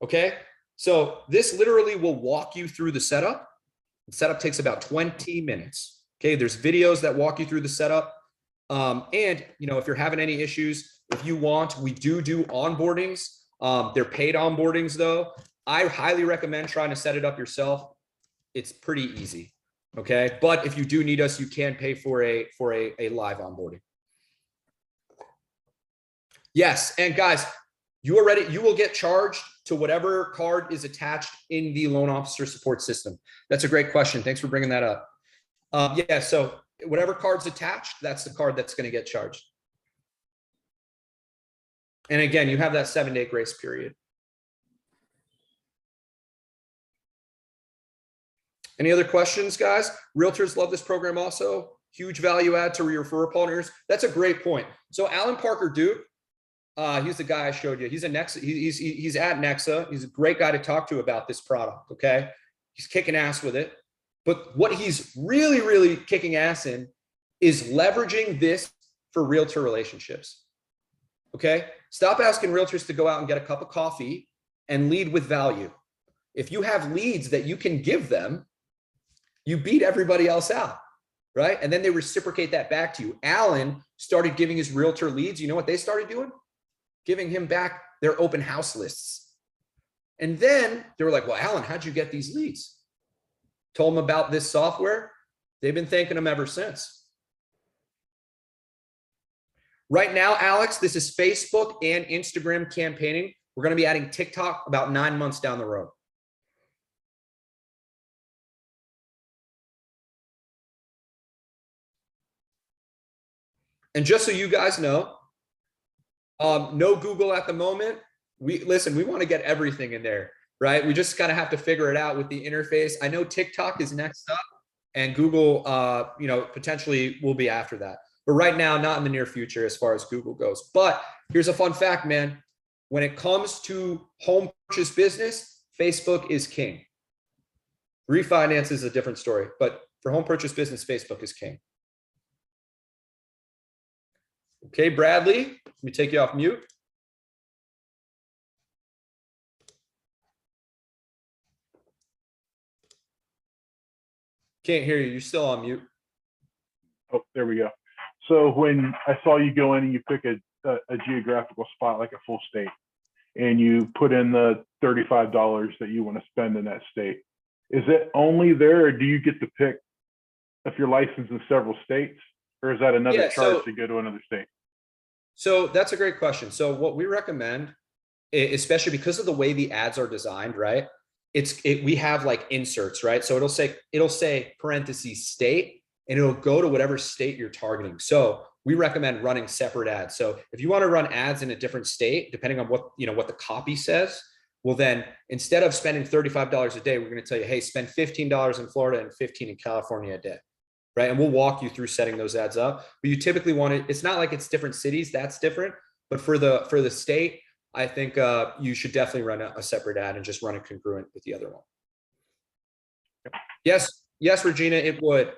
[SPEAKER 1] Okay. So this literally will walk you through the setup. The setup takes about 20 minutes. Okay. There's videos that walk you through the setup. If you're having any issues, if you want, we do onboardings. They're paid onboardings though. I highly recommend trying to set it up yourself. It's pretty easy. Okay. But if you do need us, you can pay for a live onboarding. Yes. And guys, you will get charged to whatever card is attached in the loan officer support system. That's a great question. Thanks for bringing that up. Yeah. So whatever card's attached, that's the card that's going to get charged. And again, you have that 7-day grace period. Any other questions, guys? Realtors love this program also. Huge value add to your referral partners. That's a great point. So Alan Parker Duke, he's the guy I showed you. He's a Nexa. He's at Nexa. He's a great guy to talk to about this product. Okay, he's kicking ass with it. But what he's really, really kicking ass in is leveraging this for realtor relationships. Okay, stop asking realtors to go out and get a cup of coffee and lead with value. If you have leads that you can give them, you beat everybody else out, right? And then they reciprocate that back to you. Alan started giving his realtor leads. You know what they started doing? Giving him back their open house lists. And then they were like, well, Alan, how'd you get these leads? Told them about this software. They've been thanking him ever since. Right now, Alex, this is Facebook and Instagram campaigning. We're going to be adding TikTok about 9 months down the road. And just so you guys know, no Google at the moment. We want to get everything in there, right? We just kind of have to figure it out with the interface. I know TikTok is next up, and Google, potentially will be after that. But right now, not in the near future as far as Google goes. But here's a fun fact, man. When it comes to home purchase business, Facebook is king. Refinance is a different story, but for home purchase business, Facebook is king. Okay, Bradley, let me take you off mute. Can't hear you. You're still on mute.
[SPEAKER 11] Oh, there we go. So when I saw you go in and you pick a geographical spot like a full state, and you put in the $35 that you want to spend in that state, is it only there, or do you get to pick if you're licensed in several states, or is that another charge to go to another state?
[SPEAKER 1] So that's a great question. So what we recommend, especially because of the way the ads are designed, right? We have like inserts, right? So it'll say parentheses state, and it'll go to whatever state you're targeting. So we recommend running separate ads. So if you want to run ads in a different state, depending on what the copy says, well then instead of spending $35 a day, we're going to tell you, hey, spend $15 in Florida and $15 in California a day. Right. And we'll walk you through setting those ads up. But you typically want it. It's not like it's different cities. That's different. But for the state, I think you should definitely run a separate ad and just run it congruent with the other one. Yes, Regina, it would.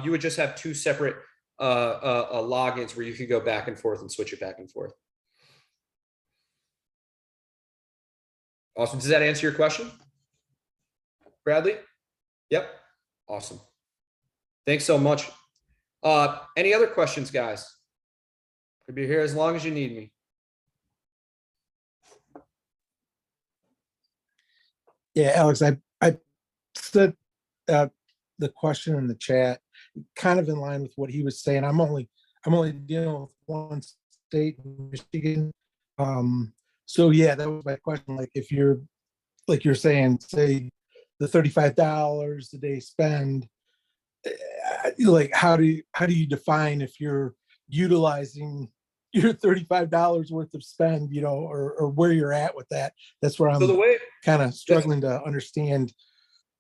[SPEAKER 1] You would just have two separate logins where you could go back and forth and switch it back and forth. Awesome. Does that answer your question, Bradley? Yep. Awesome. Thanks so much. Any other questions, guys? I'll be here as long as you need me.
[SPEAKER 12] Yeah, Alex, I said the question in the chat, kind of in line with what he was saying. I'm only dealing with one state, Michigan. So yeah, that was my question. Like if you're, like you're saying, say the $35 a day spend, like how do you define if you're utilizing your $35 worth of spend, or where you're at with that? That's where I'm kind of struggling to understand.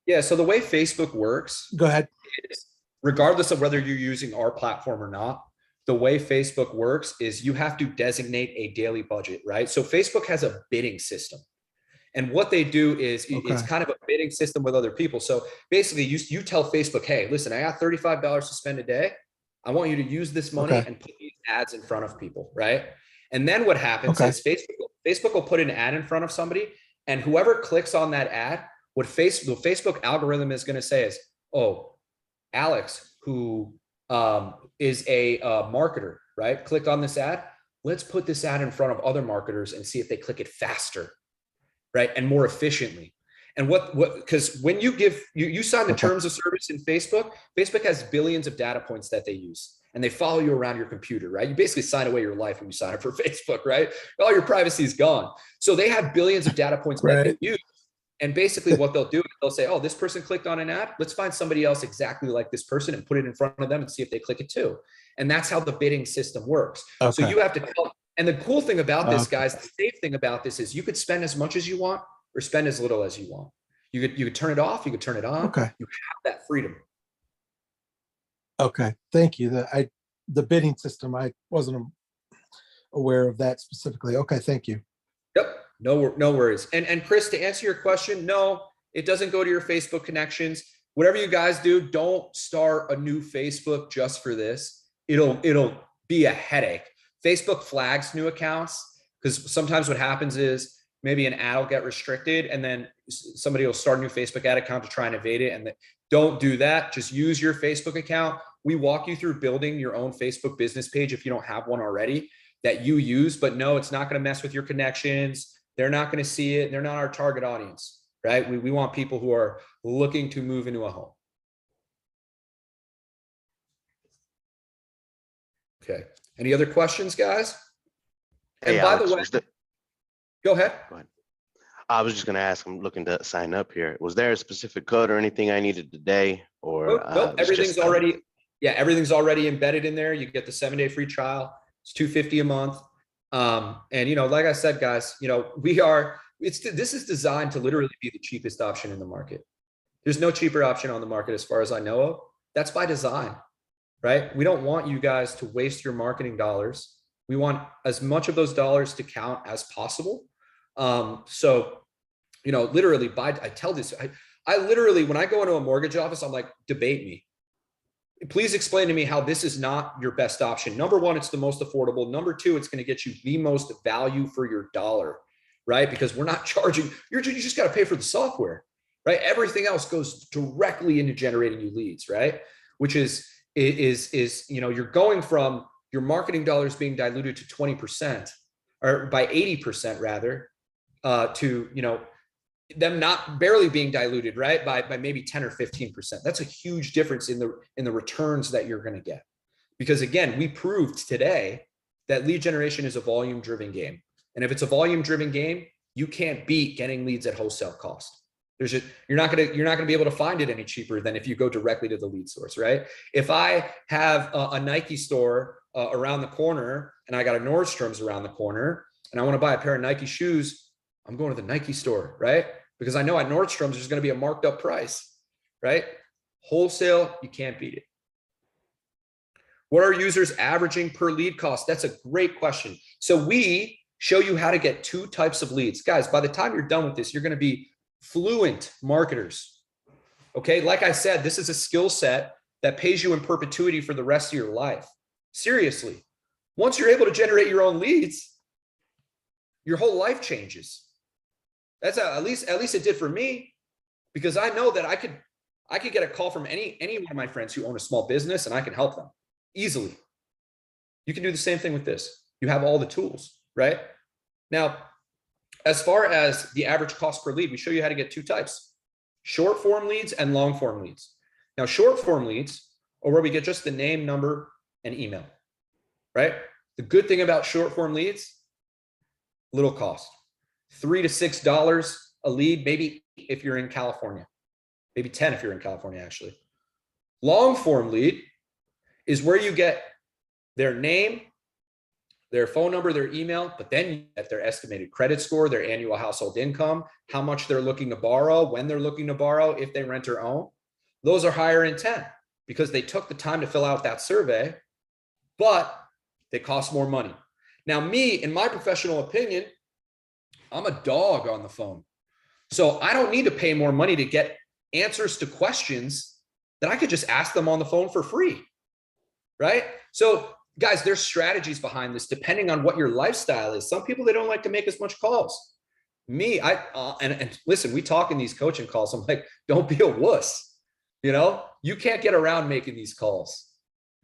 [SPEAKER 1] Yeah. So the way Facebook works,
[SPEAKER 12] go ahead,
[SPEAKER 1] is regardless of whether you're using our platform or not, the way Facebook works is you have to designate a daily budget, right? So Facebook has a bidding system. And what they do is it's kind of a bidding system with other people. So basically you tell Facebook, hey, listen, I got $35 to spend a day. I want you to use this money and put these ads in front of people, right? And then what happens is Facebook will put an ad in front of somebody, and whoever clicks on that ad, what the Facebook algorithm is going to say is, oh, Alex, who is a marketer, right? Clicked on this ad. Let's put this ad in front of other marketers and see if they click it faster, right? And more efficiently. And because when you sign the terms of service in Facebook, Facebook has billions of data points that they use. and they follow you around your computer, right? You basically sign away your life when you sign up for Facebook, right? All your privacy is gone. So they have billions of data points that they use. And basically what they'll do is they'll say, oh, this person clicked on an ad. Let's find somebody else exactly like this person and put it in front of them and see if they click it too. And that's how the bidding system works. So you have to tell, and the cool thing about this, guys, the safe thing about this is you could spend as much as you want or spend as little as you want. You could turn it off, you could turn it on.
[SPEAKER 12] Okay.
[SPEAKER 1] You have that freedom.
[SPEAKER 12] Okay, thank you. The bidding system, I wasn't aware of that specifically. Okay, thank you.
[SPEAKER 1] Yep, no worries. And Chris, to answer your question, no, it doesn't go to your Facebook connections. Whatever you guys do, don't start a new Facebook just for this. It'll be a headache. Facebook flags new accounts because sometimes what happens is maybe an ad will get restricted and then somebody will start a new Facebook ad account to try and evade it. And don't do that. Just use your Facebook account. We walk you through building your own Facebook business page if you don't have one already that you use, but no, it's not going to mess with your connections. They're not going to see it. They're not our target audience, right? We want people who are looking to move into a home. Okay. Any other questions, guys? And
[SPEAKER 13] Hey,
[SPEAKER 1] by
[SPEAKER 13] Alex,
[SPEAKER 1] the way, go ahead.
[SPEAKER 13] Go ahead. I was just going to ask, I'm looking to sign up here. Was there a specific code or anything I needed today? Or
[SPEAKER 1] Nope, everything's already, everything's already embedded in there. You get the 7-day free trial. It's $250 a month. And, you know, like I said, guys, you know, this is designed to literally be the cheapest option in the market. There's no cheaper option on the market as far as I know of. That's by design, right? We don't want you guys to waste your marketing dollars. We want as much of those dollars to count as possible. So, you know, literally I tell this, I literally, when I go into a mortgage office, I'm like, debate me. Please explain to me how this is not your best option. Number one, it's the most affordable. Number two, it's going to get you the most value for your dollar, right? Because we're not charging, you just got to pay for the software, right? Everything else goes directly into generating you leads, right? Which is, you know, you're going from your marketing dollars being diluted to 20% or by 80% rather, to, you know, them not barely being diluted, right? By maybe 10 or 15%. That's a huge difference in the returns that you're going to get. Because again, we proved today that lead generation is a volume driven game. And if it's a volume driven game, you can't beat getting leads at wholesale cost. You're not going to be able to find it any cheaper than if you go directly to the lead source, right? If I have a Nike store around the corner and I got a Nordstrom's around the corner and I want to buy a pair of Nike shoes, I'm going to the Nike store, right? Because I know at Nordstrom's, there's going to be a marked up price, right? Wholesale, you can't beat it. What are users averaging per lead cost? That's a great question. So we show you how to get 2 types of leads. Guys, by the time you're done with this, you're going to be fluent marketers. Okay. Like I said, this is a skill set that pays you in perpetuity for the rest of your life. Seriously. Once you're able to generate your own leads, your whole life changes. That's at least it did for me, because I know that I could get a call from any one of my friends who own a small business and I can help them easily. You can do the same thing with this. You have all the tools, right? Now, as far as the average cost per lead, we show you how to get 2 types, short form leads and long form leads. Now, short form leads are where we get just the name, number, and email, right? The good thing about short form leads, little cost. $3 to $6 a lead, maybe if you're in California, maybe 10 if you're in California, actually. Long form lead is where you get their name, their phone number, their email, but then you get their estimated credit score, their annual household income, how much they're looking to borrow, when they're looking to borrow, if they rent or own. Those are higher intent because they took the time to fill out that survey, but they cost more money. Now, me, in my professional opinion, I'm a dog on the phone. So I don't need to pay more money to get answers to questions that I could just ask them on the phone for free, right? So guys, there's strategies behind this depending on what your lifestyle is. Some people, they don't like to make as much calls. Me, and listen, we talk in these coaching calls. I'm like, don't be a wuss. You know, you can't get around making these calls.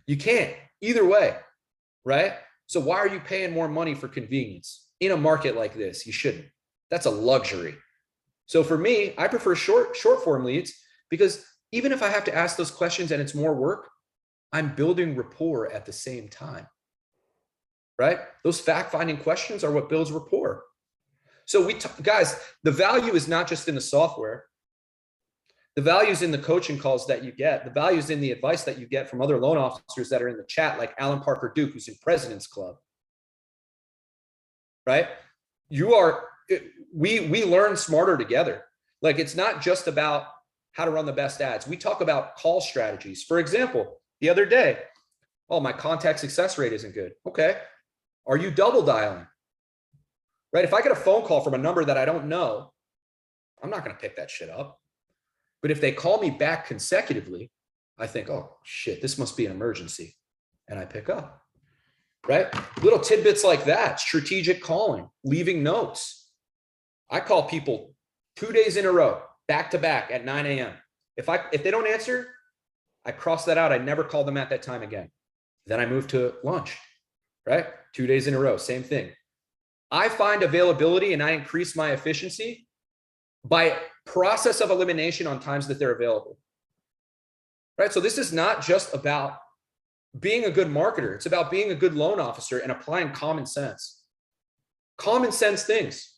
[SPEAKER 1] You can't either way, right? So why are you paying more money for convenience? In a market like this, you shouldn't. That's a luxury. So for me, I prefer short form leads because even if I have to ask those questions and it's more work, I'm building rapport at the same time, right? Those fact-finding questions are what builds rapport. So guys, the value is not just in the software. The value is in the coaching calls that you get. The value is in the advice that you get from other loan officers that are in the chat, like Alan Parker Duke, who's in President's Club, right? We learn smarter together. Like, it's not just about how to run the best ads. We talk about call strategies. For example, the other day, oh, my contact success rate isn't good. Okay. Are you double dialing? Right? If I get a phone call from a number that I don't know, I'm not going to pick that shit up. But if they call me back consecutively, I think, oh shit, this must be an emergency. And I pick up, right? Little tidbits like that, strategic calling, leaving notes. I call people 2 days in a row, back to back at 9 a.m. If they don't answer, I cross that out. I never call them at that time again. Then I move to lunch, right? 2 days in a row, same thing. I find availability and I increase my efficiency by process of elimination on times that they're available, right? So this is not just about being a good marketer. It's about being a good loan officer and applying common sense things.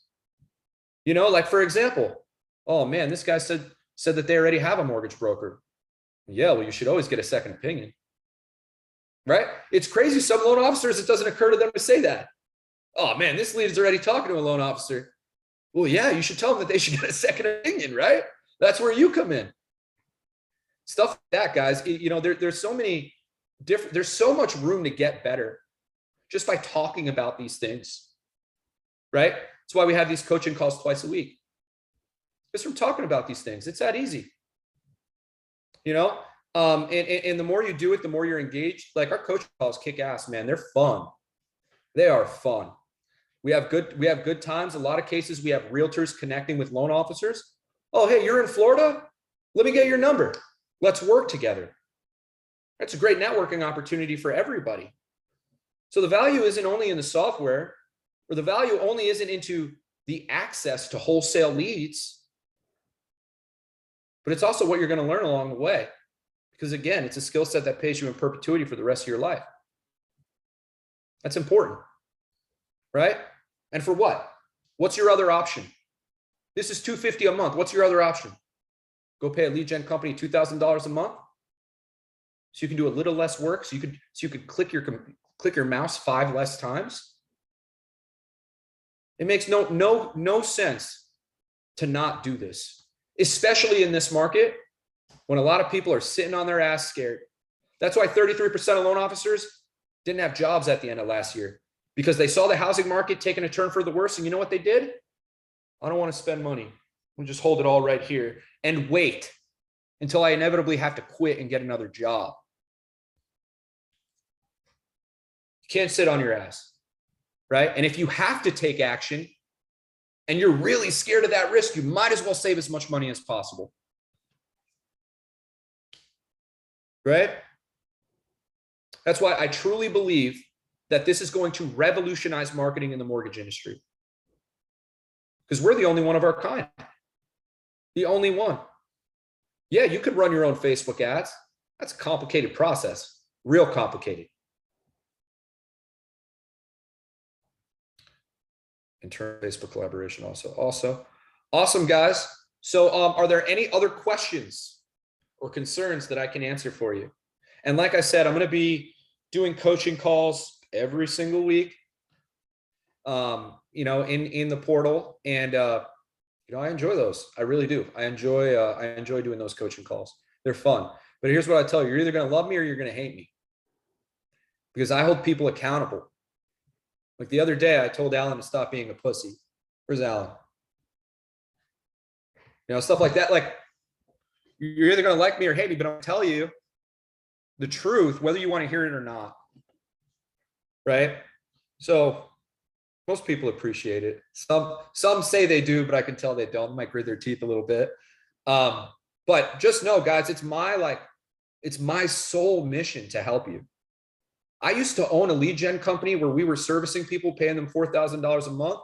[SPEAKER 1] You know, like, for example, oh man, this guy said that they already have a mortgage broker. Yeah, well, you should always get a second opinion, right? It's crazy. Some loan officers, it doesn't occur to them to say that. Oh man, this lead is already talking to a loan officer. Well, yeah, you should tell them that they should get a second opinion, right? That's where you come in. Stuff like that, guys. You know, there's so many different, there's so much room to get better just by talking about these things, right? That's why we have these coaching calls twice a week. Just from talking about these things. It's that easy. You know, and the more you do it, the more you're engaged. Like, our coaching calls kick ass, man. They're fun. They are fun. We have good times. A lot of cases, we have realtors connecting with loan officers. Oh, hey, you're in Florida? Let me get your number. Let's work together. That's a great networking opportunity for everybody. So the value isn't only in the software, or the value only isn't into the access to wholesale leads, but it's also what you're going to learn along the way. Because again, it's a skill set that pays you in perpetuity for the rest of your life. That's important, right? And for what? What's your other option? This is $250 a month. What's your other option? Go pay a lead gen company $2,000 a month so you can do a little less work, so you could click your mouse 5 less times. It makes no sense to not do this, especially in this market when a lot of people are sitting on their ass scared. That's why 33% of loan officers didn't have jobs at the end of last year, because they saw the housing market taking a turn for the worse. And you know what they did? I don't want to spend money. We'll just hold it all right here and wait until I inevitably have to quit and get another job. You can't sit on your ass, right? And if you have to take action and you're really scared of that risk, you might as well save as much money as possible, right? That's why I truly believe that this is going to revolutionize marketing in the mortgage industry, because we're the only one of our kind. The only one. Yeah, you could run your own Facebook ads. That's a complicated process, real complicated. Internal Facebook collaboration also. Awesome, guys. So are there any other questions or concerns that I can answer for you? And like I said, I'm going to be doing coaching calls every single week, you know, in the portal. And, you know, I enjoy those. I really do. I enjoy doing those coaching calls. They're fun. But here's what I tell you. You're either going to love me or you're going to hate me, because I hold people accountable. Like the other day, I told Alan to stop being a pussy. Where's Alan? You know, stuff like that. Like, you're either going to like me or hate me, but I'll tell you the truth, whether you want to hear it or not. Right? So most people appreciate it. Some say they do, but I can tell they don't. They might grit their teeth a little bit. But just know, guys, it's my sole mission to help you. I used to own a lead gen company where we were servicing people, paying them $4,000 a month.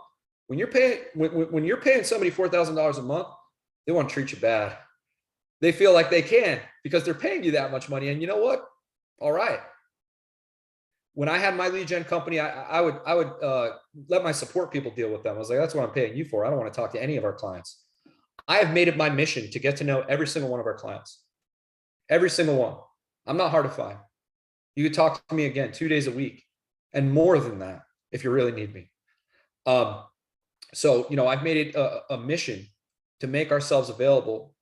[SPEAKER 1] When you're paying somebody $4,000 a month, they want to treat you bad. They feel like they can because they're paying you that much money. And you know what? All right. When I had my lead gen company, I would let my support people deal with them. I was like, that's what I'm paying you for. I don't want to talk to any of our clients. I have made it my mission to get to know every single one of our clients. Every single one. I'm not hard to find. You could talk to me again 2 days a week and more than that if you really need me. So, I've made it a mission to make ourselves available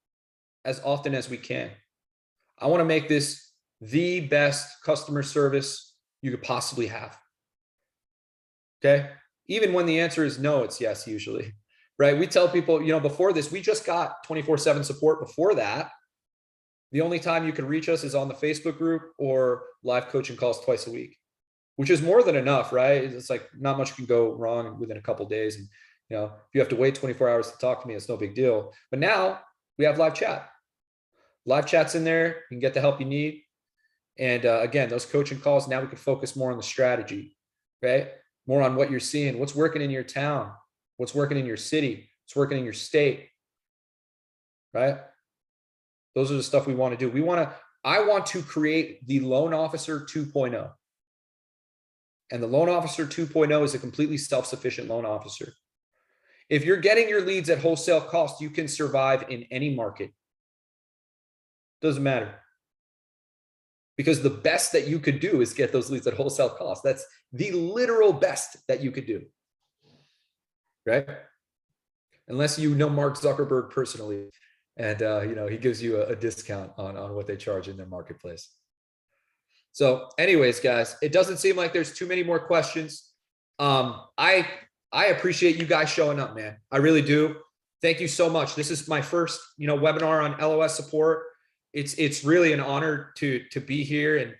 [SPEAKER 1] as often as we can. I want to make this the best customer service you could possibly have. Okay. Even when the answer is no, it's yes, usually, right? We tell people, before this, we just got 24/7 support. Before that, the only time you can reach us is on the Facebook group or live coaching calls twice a week, which is more than enough, right? It's like not much can go wrong within a couple of days. And, if you have to wait 24 hours to talk to me, it's no big deal. But now we have live chat. Live chat's in there. You can get the help you need. And again, those coaching calls, now we can focus more on the strategy, right? More on what you're seeing, what's working in your town, what's working in your city, what's working in your state, right? Those are the stuff we want to do. I want to create the Loan Officer 2.0. And the Loan Officer 2.0 is a completely self-sufficient loan officer. If you're getting your leads at wholesale cost, you can survive in any market. Doesn't matter. Because the best that you could do is get those leads at wholesale cost. That's the literal best that you could do, right? Unless you know Mark Zuckerberg personally, and he gives you a discount on what they charge in their marketplace. So, anyways, guys, it doesn't seem like there's too many more questions. I appreciate you guys showing up, man. I really do. Thank you so much. This is my first, webinar on LOS support. It's really an honor to be here. And,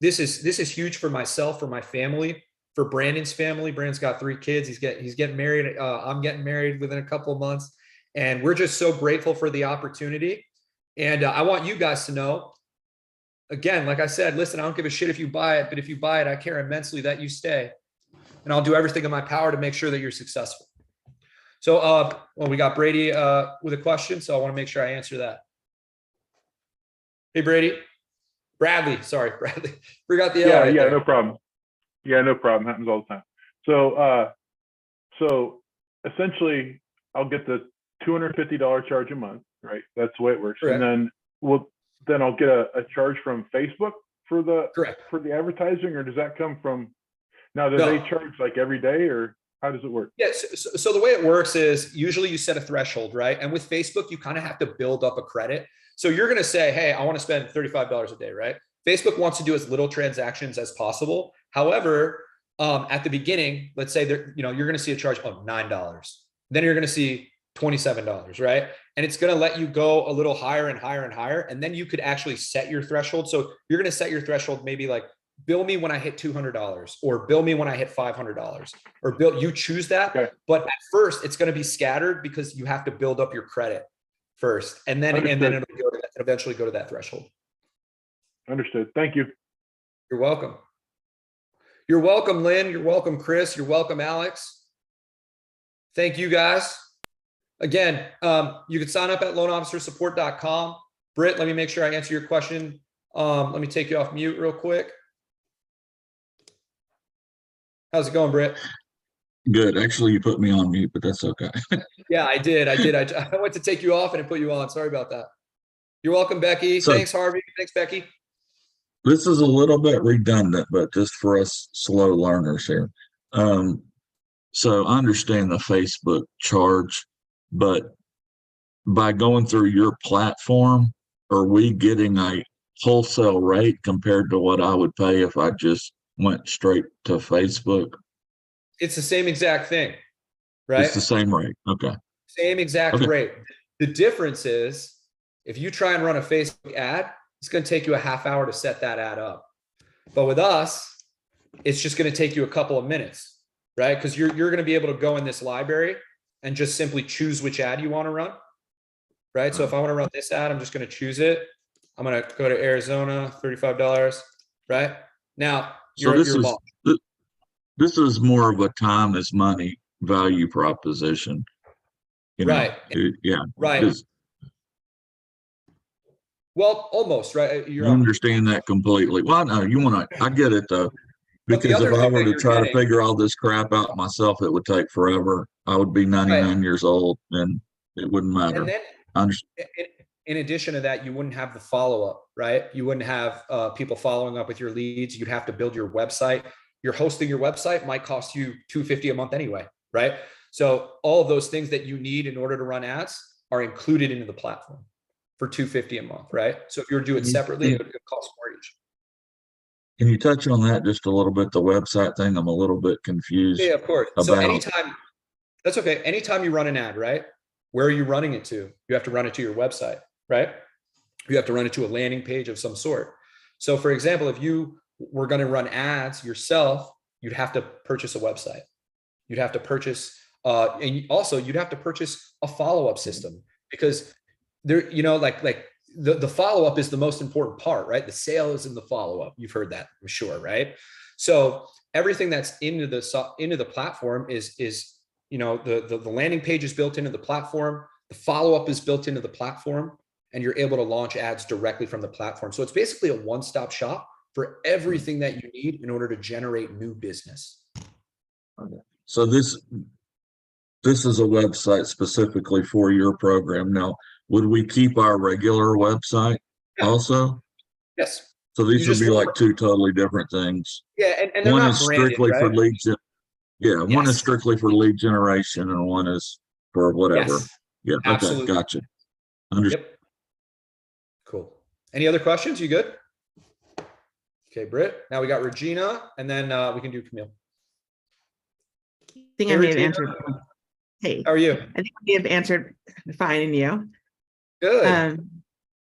[SPEAKER 1] this is huge for myself, for my family, for Brandon's family. Brandon's got 3 kids. He's getting married. I'm getting married within a couple of months. And we're just so grateful for the opportunity. And I want you guys to know, again, like I said, listen, I don't give a shit if you buy it, but if you buy it, I care immensely that you stay. And I'll do everything in my power to make sure that you're successful. So, we got Brady with a question. So I want to make sure I answer that. Hey, Bradley, sorry, Bradley. Forgot the L right
[SPEAKER 11] yeah,
[SPEAKER 1] there.
[SPEAKER 11] no problem. Yeah, no problem. Happens all the time. So essentially, I'll get the $250 charge a month, right? That's the way it works.
[SPEAKER 1] Correct.
[SPEAKER 11] And then I'll get a charge from Facebook for the
[SPEAKER 1] Correct.
[SPEAKER 11] for the advertising, or does that come from? Now, do
[SPEAKER 1] No.
[SPEAKER 11] they charge like every day, or how does it work?
[SPEAKER 1] Yes. So the way it works is usually you set a threshold, right? And with Facebook, you kind of have to build up a credit. So you're going to say, hey, I want to spend $35 a day, right? Facebook wants to do as little transactions as possible. However, at the beginning, let's say that, you're going to see a charge of $9. Then you're going to see $27, right? And it's going to let you go a little higher and higher and higher. And then you could actually set your threshold. So you're going to set your threshold maybe like, bill me when I hit $200, or bill me when I hit $500, or you choose that.
[SPEAKER 11] Okay.
[SPEAKER 1] But at first it's going to be scattered because you have to build up your credit first. And then it'll eventually go to that threshold.
[SPEAKER 11] Understood. Thank you.
[SPEAKER 1] You're welcome. You're welcome, Lynn. You're welcome, Chris. You're welcome, Alex. Thank you guys. Again, you can sign up at LoanOfficerSupport.com. Britt, let me make sure I answer your question. Let me take you off mute real quick. How's it going, Britt?
[SPEAKER 14] Good. Actually, you put me on mute, but that's okay.
[SPEAKER 1] Yeah, I did. I went to take you off and it put you on. Sorry about that. You're welcome, Becky.
[SPEAKER 14] So-
[SPEAKER 1] Thanks, Harvey. Thanks, Becky.
[SPEAKER 14] This is a little bit redundant, but just for us slow learners here. So I understand the Facebook charge, but by going through your platform, are we getting a wholesale rate compared to what I would pay if I just went straight to Facebook?
[SPEAKER 1] It's the same exact thing, right?
[SPEAKER 14] It's the same rate. Okay.
[SPEAKER 1] Same exact
[SPEAKER 14] Okay.
[SPEAKER 1] rate. The difference is if you try and run a Facebook ad, it's going to take you a half hour to set that ad up. But with us, it's just going to take you a couple of minutes, right? Because you're going to be able to go in this library and just simply choose which ad you want to run, right? So if I want to run this ad, I'm just going to choose it. I'm going to go to Arizona, $35, right? Now,
[SPEAKER 14] So
[SPEAKER 1] you're
[SPEAKER 14] this is more of a time is money value proposition. You know,
[SPEAKER 1] Right.
[SPEAKER 14] Yeah.
[SPEAKER 1] Right.
[SPEAKER 14] 'Cause
[SPEAKER 1] Well, almost, right?
[SPEAKER 14] I understand that completely. Well, no, I get it though.
[SPEAKER 1] But the
[SPEAKER 14] Because if
[SPEAKER 1] other
[SPEAKER 14] I
[SPEAKER 1] thing
[SPEAKER 14] were
[SPEAKER 1] that
[SPEAKER 14] to
[SPEAKER 1] you're
[SPEAKER 14] try to
[SPEAKER 1] getting,
[SPEAKER 14] figure all this crap out myself, it would take forever. I would be 99 years old and it wouldn't matter.
[SPEAKER 1] and then
[SPEAKER 14] I understand.
[SPEAKER 1] in addition to that, you wouldn't have the follow-up, right? You wouldn't have people following up with your leads. You'd have to build your website. You're hosting your website might cost you $250 a month anyway, right? So all of those things that you need in order to run ads are included into the platform for $250 a month, right? So if you're doing it separately, it would cost more each.
[SPEAKER 14] Can you touch on that just a little bit? The website thing, I'm a little bit confused
[SPEAKER 1] Yeah, of course. So
[SPEAKER 14] about.
[SPEAKER 1] anytime, that's okay. Anytime you run an ad, right? Where are you running it to? You have to run it to your website, right? You have to run it to a landing page of some sort. So for example, if you were going to run ads yourself, you'd have to purchase a website. You'd have to purchase, and also you'd have to purchase a follow-up system, because there, like the follow-up is the most important part, right? The sale is in the follow-up. You've heard that, I'm sure, right? So everything that's into the platform is the landing page is built into the platform. The follow-up is built into the platform, and you're able to launch ads directly from the platform. So it's basically a one-stop shop for everything that you need in order to generate new business.
[SPEAKER 14] Okay. So this is a website specifically for your program. Now, would we keep our regular website also?
[SPEAKER 1] Yes.
[SPEAKER 14] So these would be like two totally different things.
[SPEAKER 1] Yeah, and they're
[SPEAKER 14] one
[SPEAKER 1] not
[SPEAKER 14] is
[SPEAKER 1] branded,
[SPEAKER 14] strictly for
[SPEAKER 1] right?
[SPEAKER 14] lead one
[SPEAKER 1] Yes.
[SPEAKER 14] is strictly for lead generation and one is for whatever.
[SPEAKER 1] Yes.
[SPEAKER 14] Yeah,
[SPEAKER 1] Absolutely.
[SPEAKER 14] okay, gotcha.
[SPEAKER 1] Yep. Cool. Any other questions? You good? Okay, Britt. Now we got Regina, and then we can do Camille.
[SPEAKER 15] I think
[SPEAKER 1] Hey,
[SPEAKER 15] I may have
[SPEAKER 1] Regina.
[SPEAKER 15] answered. Hey,
[SPEAKER 1] How are you?
[SPEAKER 15] I think I may have answered fine, and you?
[SPEAKER 1] Good.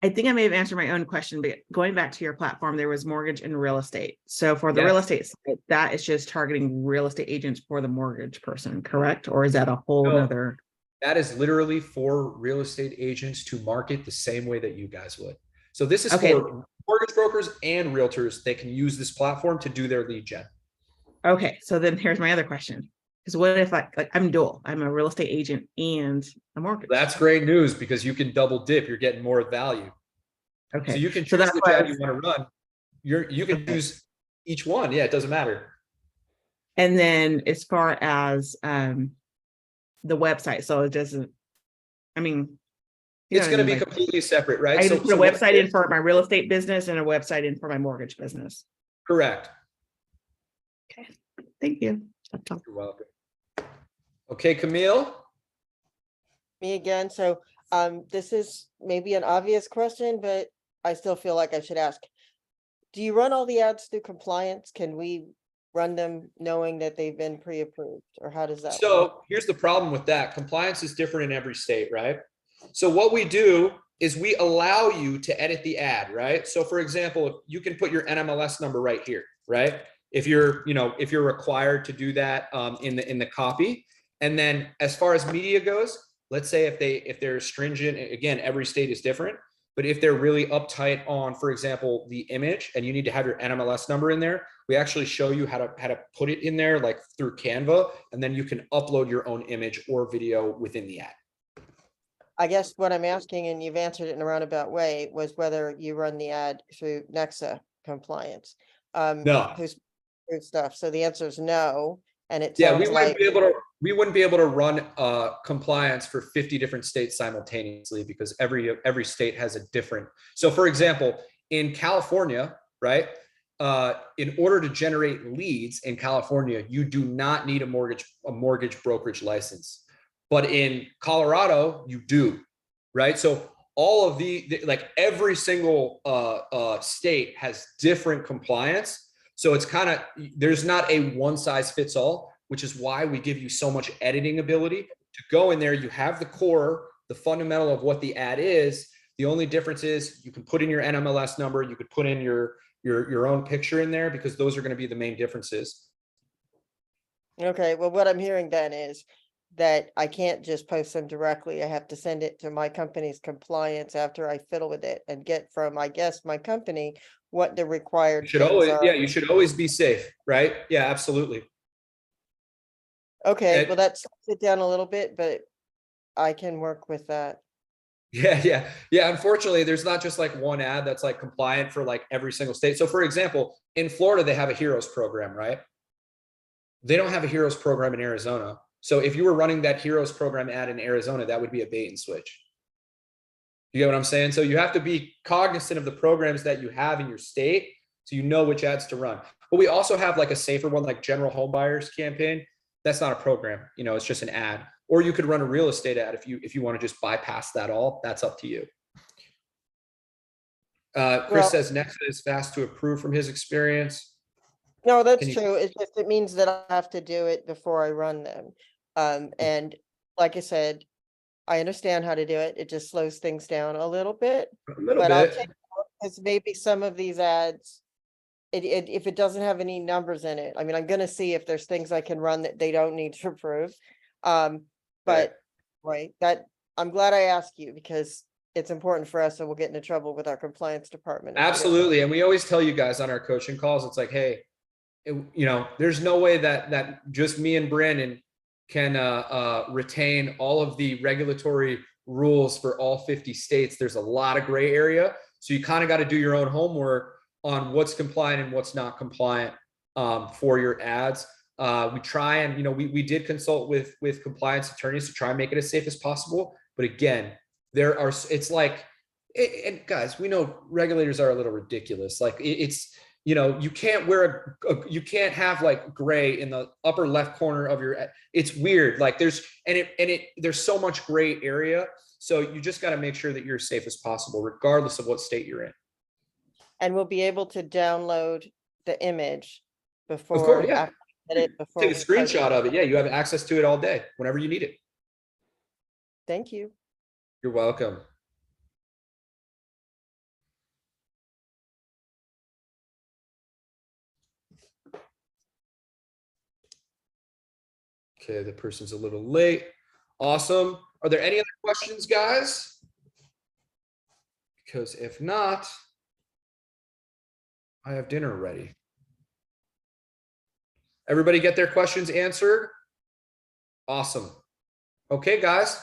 [SPEAKER 15] I think I may have answered my own question, but going back to your platform, there was mortgage and real estate. So for the
[SPEAKER 1] Yes.
[SPEAKER 15] real estate side, that is just targeting real estate agents for the mortgage person, correct? Or is that a whole
[SPEAKER 1] No.
[SPEAKER 15] nother?
[SPEAKER 1] That is literally for real estate agents to market the same way that you guys would. So this is
[SPEAKER 15] Okay.
[SPEAKER 1] for mortgage brokers and realtors. They can use this platform to do their lead gen.
[SPEAKER 15] Okay, so then here's my other question. Because what if like I'm dual? I'm a real estate agent and a mortgage.
[SPEAKER 1] That's great news, because you can double dip. You're getting more value.
[SPEAKER 15] Okay.
[SPEAKER 1] So you can
[SPEAKER 15] So
[SPEAKER 1] choose
[SPEAKER 15] that's
[SPEAKER 1] which
[SPEAKER 15] why
[SPEAKER 1] ad you want to run. You can choose each one. Yeah, it doesn't matter.
[SPEAKER 15] And then as far as the website, so it doesn't, I mean,
[SPEAKER 1] It's going to be completely separate, right?
[SPEAKER 15] I
[SPEAKER 1] So
[SPEAKER 15] just put a website in for my real estate business and a website in for my mortgage business.
[SPEAKER 1] Correct.
[SPEAKER 15] Okay, thank you.
[SPEAKER 1] You're welcome. Okay, Camille.
[SPEAKER 5] Me again. So this is maybe an obvious question, but I still feel like I should ask. Do you run all the ads through compliance? Can we run them knowing that they've been pre-approved, or how does that work?
[SPEAKER 1] So here's the problem with that. Compliance is different in every state, right? So what we do is we allow you to edit the ad, right? So for example, you can put your NMLS number right here, right? If you're required to do that in the copy. And then as far as media goes, let's say if they're stringent, again, every state is different, but if they're really uptight on, for example, the image, and you need to have your NMLS number in there, we actually show you how to put it in there, like through Canva, and then you can upload your own image or video within the ad.
[SPEAKER 5] I guess what I'm asking, and you've answered it in a roundabout way, was whether you run the ad through Nexa compliance.
[SPEAKER 1] No.
[SPEAKER 5] Who's stuff. So the answer is no. And it
[SPEAKER 1] Yeah,
[SPEAKER 5] sounds like
[SPEAKER 1] we wouldn't be able to run compliance for 50 different states simultaneously, because every state has a different. So for example, in California, right? In order to generate leads in California, you do not need a mortgage brokerage license. But in Colorado, you do, right? So all of like every single state has different compliance. So it's kind of, there's not a one size fits all, which is why we give you so much editing ability to go in there. You have the core, the fundamental of what the ad is. The only difference is you can put in your NMLS number, you could put in your own picture in there, because those are going to be the main differences.
[SPEAKER 5] okay. Well, what I'm hearing then is that I can't just post them directly. I have to send it to my company's compliance after I fiddle with it and get from, I guess, my company what the required things are.
[SPEAKER 1] Yeah, you should always be safe, right? Yeah, absolutely.
[SPEAKER 5] Okay, well, that slows it down a little bit, but I can work with that.
[SPEAKER 1] Yeah. Unfortunately, there's not just like one ad that's like compliant for like every single state. So for example, in Florida, they have a Heroes program, right? They don't have a Heroes program in Arizona. So if you were running that Heroes program ad in Arizona, that would be a bait and switch. You get what I'm saying? So you have to be cognizant of the programs that you have in your state so you know which ads to run. But we also have like a safer one, like General Home Buyers campaign. That's not a program, it's just an ad. Or you could run a real estate ad if you want to just bypass that all. That's up to you. Chris says Nexus is fast to approve from his experience.
[SPEAKER 5] No, that's true. It's just, it means that I have to do it before I run them. And like I said, I understand how to do it. It just slows things down a little bit. I'll take because maybe some of these ads, if it doesn't have any numbers in it, I mean, I'm gonna see if there's things I can run that they don't need to approve. But that I'm glad I asked you because it's important for us, so we'll get into trouble with our compliance department.
[SPEAKER 1] Absolutely. And we always tell you guys on our coaching calls, it's like, hey, there's no way that just me and Brandon can retain all of the regulatory rules for all 50 states. There's a lot of gray area. So you kind of got to do your own homework on what's compliant and what's not compliant for your ads. We try and, we did consult with compliance attorneys to try and make it as safe as possible. But again, it's like, and guys, we know regulators are a little ridiculous. Like you can't wear you can't have like gray in the upper left corner of your, it's weird. Like there's so much gray area. So you just got to make sure that you're as safe as possible, regardless of what state you're in.
[SPEAKER 5] And we'll be able to download the image before.
[SPEAKER 1] Of course, yeah.
[SPEAKER 5] Take
[SPEAKER 1] a screenshot of it. Yeah, you have access to it all day, whenever you need it.
[SPEAKER 5] Thank you.
[SPEAKER 1] You're welcome. Okay, the person's a little late. Awesome. Are there any other questions, guys? Because if not, I have dinner ready. Everybody get their questions answered? Awesome. Okay, guys.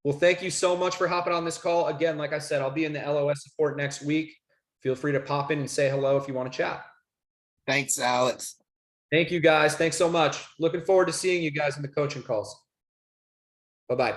[SPEAKER 1] Well, thank you so much for hopping on this call. Again, like I said, I'll be in the LOS support next week. Feel free to pop in and say hello if you want to chat.
[SPEAKER 10] Thanks, Alex.
[SPEAKER 1] Thank you, guys. Thanks so much. Looking forward to seeing you guys in the coaching calls. Bye-bye.